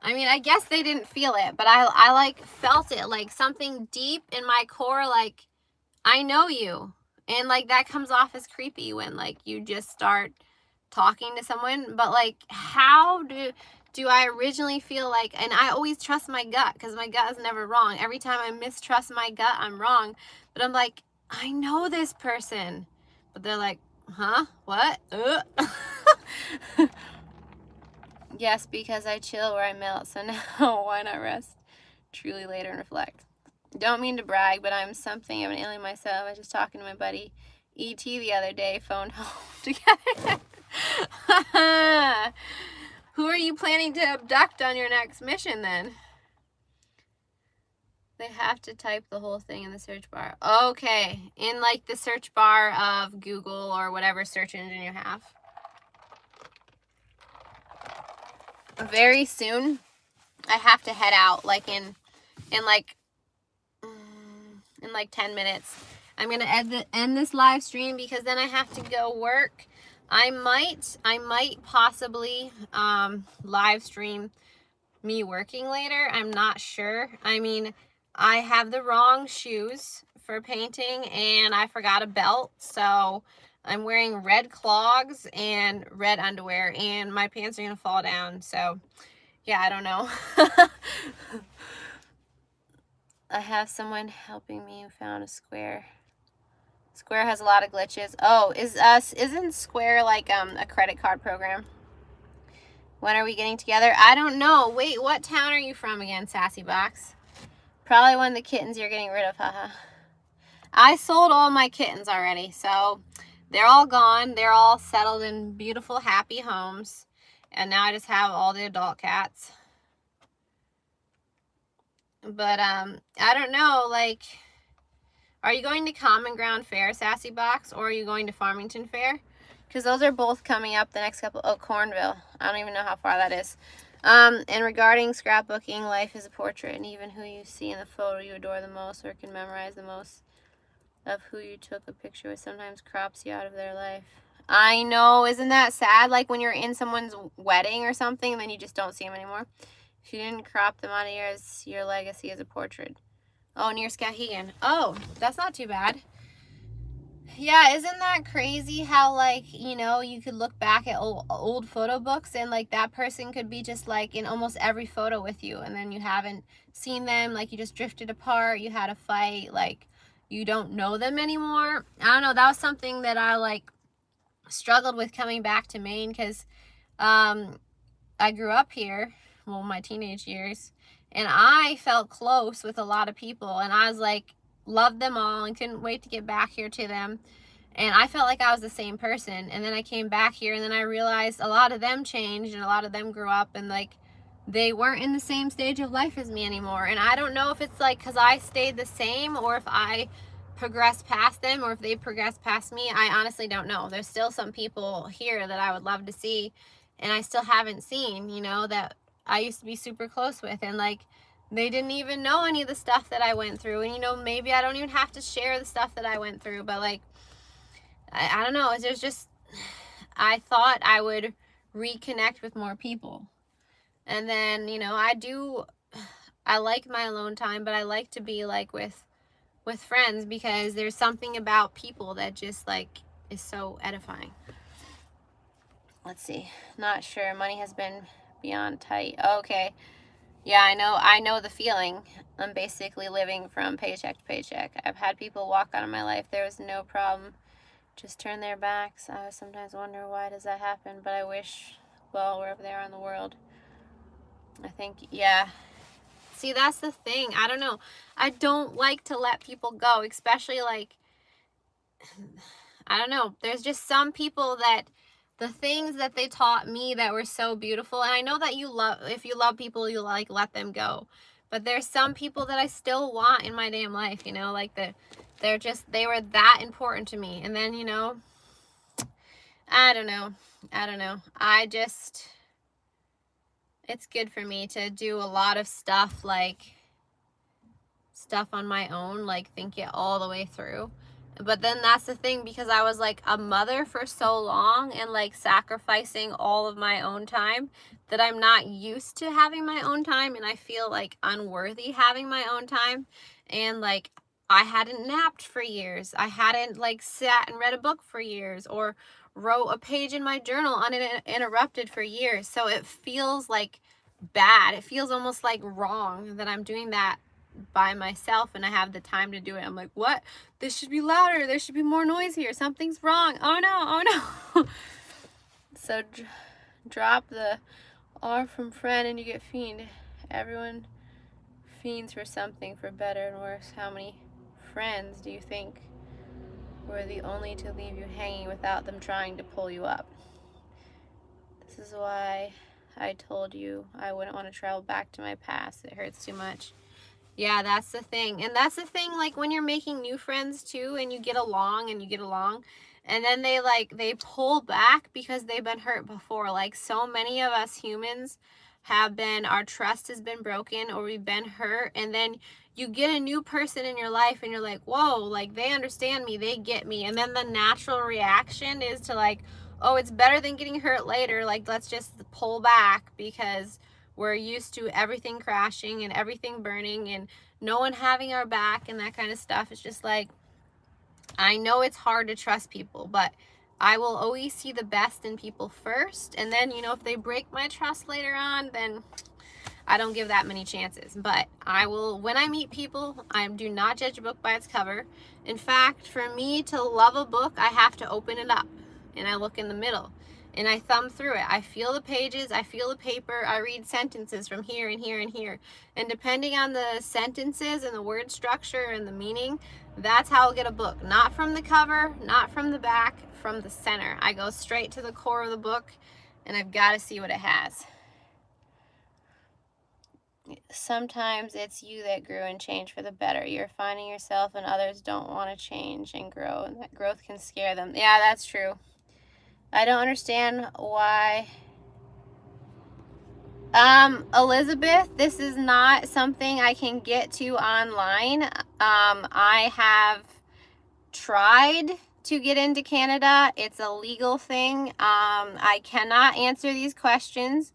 I mean, I guess they didn't feel it, but I like, felt it, like, something deep in my core, like, I know you. And, like, that comes off as creepy when, like, you just start talking to someone. But, like, how do I originally feel like, and I always trust my gut, because my gut is never wrong. Every time I mistrust my gut, I'm wrong. But I'm like, I know this person. But they're like, huh? What? Yes, because I chill where I melt. So now, why not rest truly later and reflect? Don't mean to brag, but I'm something of an alien myself. I was just talking to my buddy E.T. the other day, phoned home together. Who are you planning to abduct on your next mission then? They have to type the whole thing in the search bar. Okay, in like the search bar of Google or whatever search engine you have. Very soon, I have to head out, like in 10 minutes. I'm gonna end this live stream because then I have to go work. I might possibly live stream me working later. I'm not sure. I mean, I have the wrong shoes for painting and I forgot a belt, so I'm wearing red clogs and red underwear and my pants are gonna fall down. So yeah, I don't know. I have someone helping me who found a Square. Square has a lot of glitches. Oh, isn't Square like a credit card program? When are we getting together? I don't know. Wait, what town are you from again, Sassy Box? Probably one of the kittens you're getting rid of, haha. I sold all my kittens already, so they're all gone. They're all settled in beautiful, happy homes. And now I just have all the adult cats. But I don't know, like, are you going to Common Ground Fair, Sassy Box, or are you going to Farmington Fair? Because those are both coming up the next couple. Oh, Cornville. I don't even know how far that is. And regarding scrapbooking, life is a portrait, and even who you see in the photo you adore the most or can memorize the most of who you took a picture with sometimes crops you out of their life. I know, isn't that sad? Like when you're in someone's wedding or something, and then you just don't see them anymore. If you didn't crop them out of yours, your legacy is a portrait. Oh, near Skowhegan. Oh, that's not too bad. Yeah, isn't that crazy how, like, you know, you could look back at old photo books and, like, that person could be just, like, in almost every photo with you, and then you haven't seen them, like, you just drifted apart, you had a fight, like, you don't know them anymore. I don't know, that was something that I, like, struggled with coming back to Maine, because I grew up here, well, my teenage years, and I felt close with a lot of people, and I was, like, loved them all and couldn't wait to get back here to them. And I felt like I was the same person. And then I came back here and then I realized a lot of them changed and a lot of them grew up and like they weren't in the same stage of life as me anymore. And I don't know if it's like because I stayed the same or if I progressed past them or if they progressed past me. I honestly don't know. There's still some people here that I would love to see and I still haven't seen, you know, that I used to be super close with, and like they didn't even know any of the stuff that I went through. And, you know, maybe I don't even have to share the stuff that I went through. But, like, I don't know. There's just, I thought I would reconnect with more people. And then, you know, I do I like my alone time, but I like to be like with friends, because there's something about people that just like is so edifying. Let's see. Not sure. Money has been beyond tight. Okay. Yeah, I know the feeling. I'm basically living from paycheck to paycheck. I've had people walk out of my life. There was no problem. Just turn their backs. I sometimes wonder, why does that happen? But I wish, well, wherever they are in the world. I think, yeah. See, that's the thing. I don't know. I don't like to let people go, especially like, I don't know. There's just some people that the things that they taught me that were so beautiful. And I know that if you love people, you like let them go. But there's some people that I still want in my damn life, you know, like they were that important to me. And then, you know, I don't know. It's good for me to do a lot of stuff, like stuff on my own, like think it all the way through. But then that's the thing, because I was like a mother for so long and like sacrificing all of my own time, that I'm not used to having my own time, and I feel like unworthy having my own time. And like I hadn't napped for years. I hadn't like sat and read a book for years, or wrote a page in my journal uninterrupted for years. So it feels like bad. It feels almost like wrong that I'm doing that by myself and I have the time to do it. I'm like, what? This should be louder. There should be more noise here. Something's wrong. Oh no. So drop the R from friend and you get fiend. Everyone fiends for something, for better and worse. How many friends do you think were the only to leave you hanging without them trying to pull you up? This is why I told you I wouldn't want to travel back to my past. It hurts too much. Yeah, that's the thing. And that's the thing, like when you're making new friends too, and you get along, and then they pull back because they've been hurt before. Like so many of us humans our trust has been broken, or we've been hurt, and then you get a new person in your life and you're like, whoa, like they understand me, they get me. And then the natural reaction is to like, oh, it's better than getting hurt later. Like, let's just pull back, because we're used to everything crashing and everything burning and no one having our back and that kind of stuff. It's just like, I know it's hard to trust people, but I will always see the best in people first. And then, you know, if they break my trust later on, then I don't give that many chances. But I will, when I meet people, I do not judge a book by its cover. In fact, for me to love a book, I have to open it up and I look in the middle and I thumb through it. I feel the pages, I feel the paper, I read sentences from here and here and here. And depending on the sentences and the word structure and the meaning, that's how I'll get a book. Not from the cover, not from the back, from the center. I go straight to the core of the book and I've got to see what it has. Sometimes it's you that grew and changed for the better. You're finding yourself and others don't want to change and grow, and that growth can scare them. Yeah, that's true. I don't understand why. Elizabeth, this is not something I can get to online. I have tried to get into Canada. It's a legal thing. I cannot answer these questions.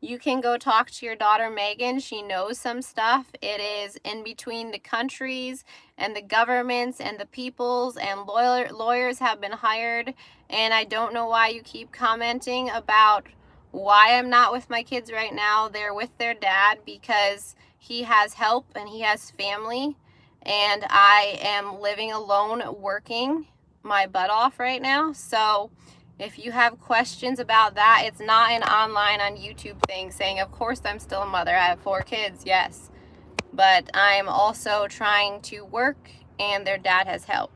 You can go talk to your daughter Megan. She knows some stuff. It is in between the countries and the governments and the peoples, and lawyers have been hired. And I don't know why you keep commenting about why I'm not with my kids right now. They're with their dad because he has help and he has family. And I am living alone, working my butt off right now. So if you have questions about that, it's not an online on YouTube thing saying, of course I'm still a mother. I have 4 kids, yes. But I'm also trying to work and their dad has help.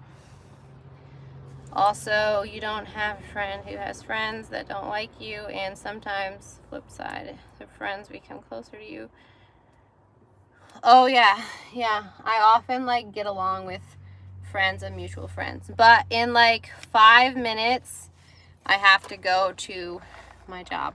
Also, you don't have a friend who has friends that don't like you, and sometimes, flip side, the friends become closer to you. Oh yeah. I often like get along with friends and mutual friends, but in like 5 minutes, I have to go to my job.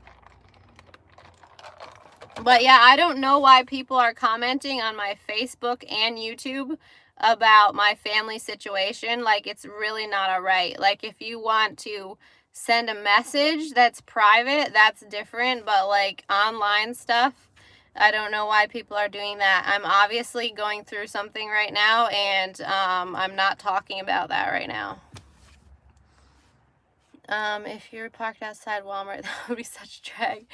But yeah, I don't know why people are commenting on my Facebook and YouTube about my family situation. Like, it's really not all right. Like, if you want to send a message that's private, that's different. But like online stuff, I don't know why people are doing that. I'm obviously going through something right now, and I'm not talking about that right now. If you're parked outside Walmart, that would be such a drag.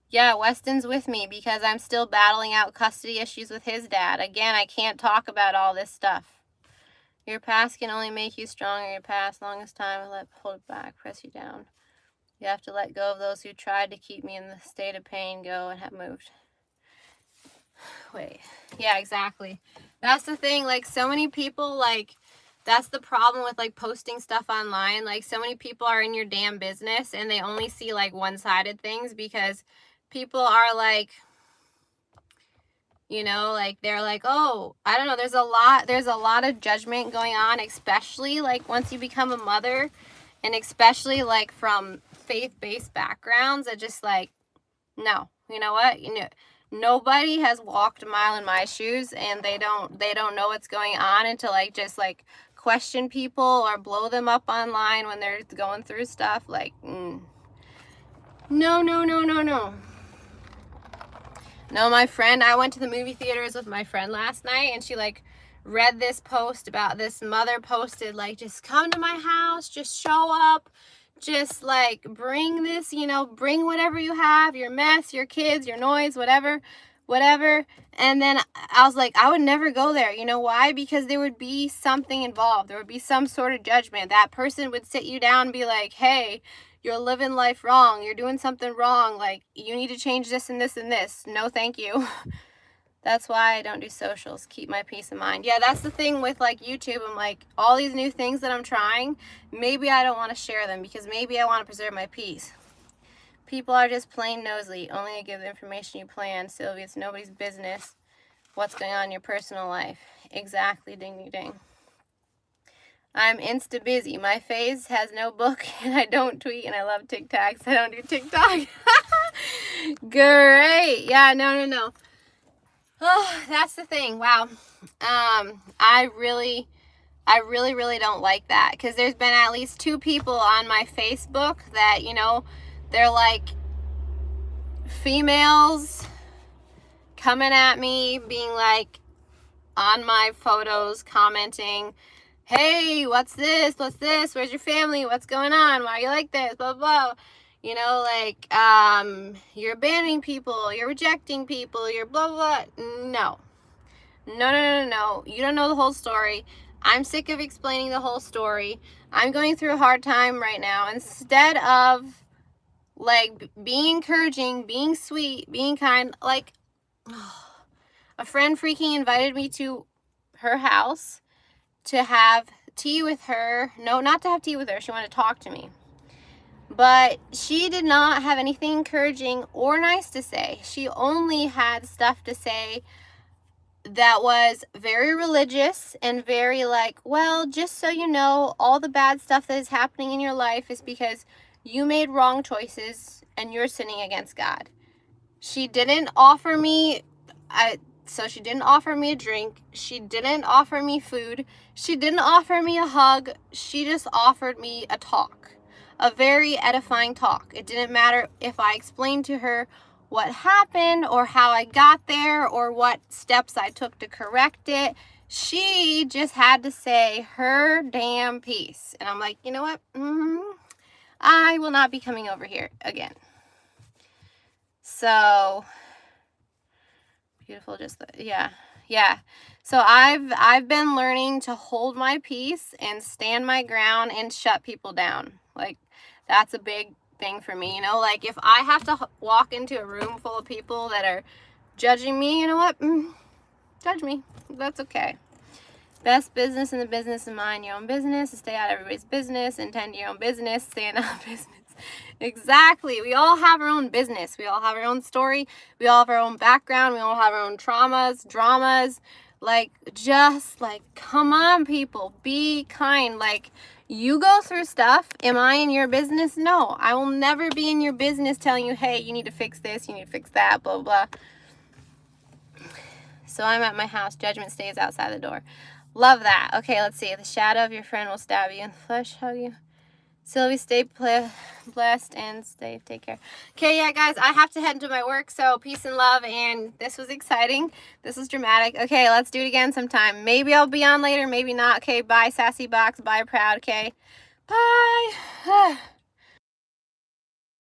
Yeah, Weston's with me because I'm still battling out custody issues with his dad. Again, I can't talk about all this stuff. Your past can only make you stronger. Your past, longest time, will hold it back, press you down. You have to let go of those who tried to keep me in the state of pain, go and have moved. Wait. Yeah, exactly. That's the thing. Like, so many people, like, that's the problem with, like, posting stuff online. Like, so many people are in your damn business and they only see, like, one-sided things because people are, like, you know, like, they're like, oh, I don't know. There's a lot of judgment going on, especially, like, once you become a mother, and especially, like, from faith-based backgrounds that just, like, no, you know what? You know, nobody has walked a mile in my shoes, and they don't know what's going on, and to, like, just, like, question people or blow them up online when they're going through stuff. Like, no, no, no, no, no. No, my friend, I went to the movie theaters with my friend last night, and she, like, read this post about this mother posted, like, just come to my house, just show up, just, like, bring this, you know, bring whatever you have, your mess, your kids, your noise, whatever. And then I was like, I would never go there. You know why? Because there would be something involved. There would be some sort of judgment. That person would sit you down and be like, hey, you're living life wrong. You're doing something wrong. Like, you need to change this and this and this. No, thank you. That's why I don't do socials. Keep my peace of mind. Yeah, that's the thing with, like, YouTube. I'm like, all these new things that I'm trying, maybe I don't want to share them because maybe I want to preserve my peace. People are just plain nosy. Only to give the information you plan. Sylvia, it's nobody's business what's going on in your personal life. Exactly, ding, ding. I'm insta busy. My face has no book, and I don't tweet, and I love TikToks. I don't do TikTok. Great. Yeah, no. Oh, that's the thing. Wow. I really don't like that, because there's been at least 2 people on my Facebook that, you know, they're like females coming at me, being like on my photos, commenting, hey, what's this? Where's your family? What's going on? Why are you like this? Blah, blah. You know, like, you're abandoning people, you're rejecting people, you're blah, blah. No. You don't know the whole story. I'm sick of explaining the whole story. I'm going through a hard time right now. Instead of, like, being encouraging, being sweet, being kind, like, a friend freaking invited me to her house to have tea with her. No, not to have tea with her. She wanted to talk to me. But she did not have anything encouraging or nice to say. She only had stuff to say that was very religious and very like, well, just so you know, all the bad stuff that is happening in your life is because you made wrong choices and you're sinning against God. She didn't offer me, she didn't offer me a drink. She didn't offer me food. She didn't offer me a hug. She just offered me a talk, a very edifying talk. It didn't matter if I explained to her what happened or how I got there or what steps I took to correct it. She just had to say her damn piece. And I'm like, you know what? I will not be coming over here again. So beautiful, just yeah. So I've been learning to hold my peace and stand my ground and shut people down. Like, that's a big thing for me, you know. Like, if I have to walk into a room full of people that are judging me, you know what? Judge me. That's okay. Best business in the business is mind your own business, stay out of everybody's business, and tend to your own business, stay in our business. Exactly. We all have our own business. We all have our own story. We all have our own background. We all have our own traumas, dramas. Like, just, like, come on, people. Be kind. Like, you go through stuff. Am I in your business? No. I will never be in your business telling you, hey, you need to fix this, you need to fix that, blah, blah. So I'm at my house. Judgment stays outside the door. Love that. Okay, let's see. The shadow of your friend will stab you in the flesh, hug you. Sylvie, stay blessed and safe. Take care. Okay, yeah, guys, I have to head into my work, so peace and love. And this was exciting. This was dramatic. Okay, let's do it again sometime. Maybe I'll be on later, maybe not. Okay, bye, Sassy Box. Bye, Proud. Okay, bye.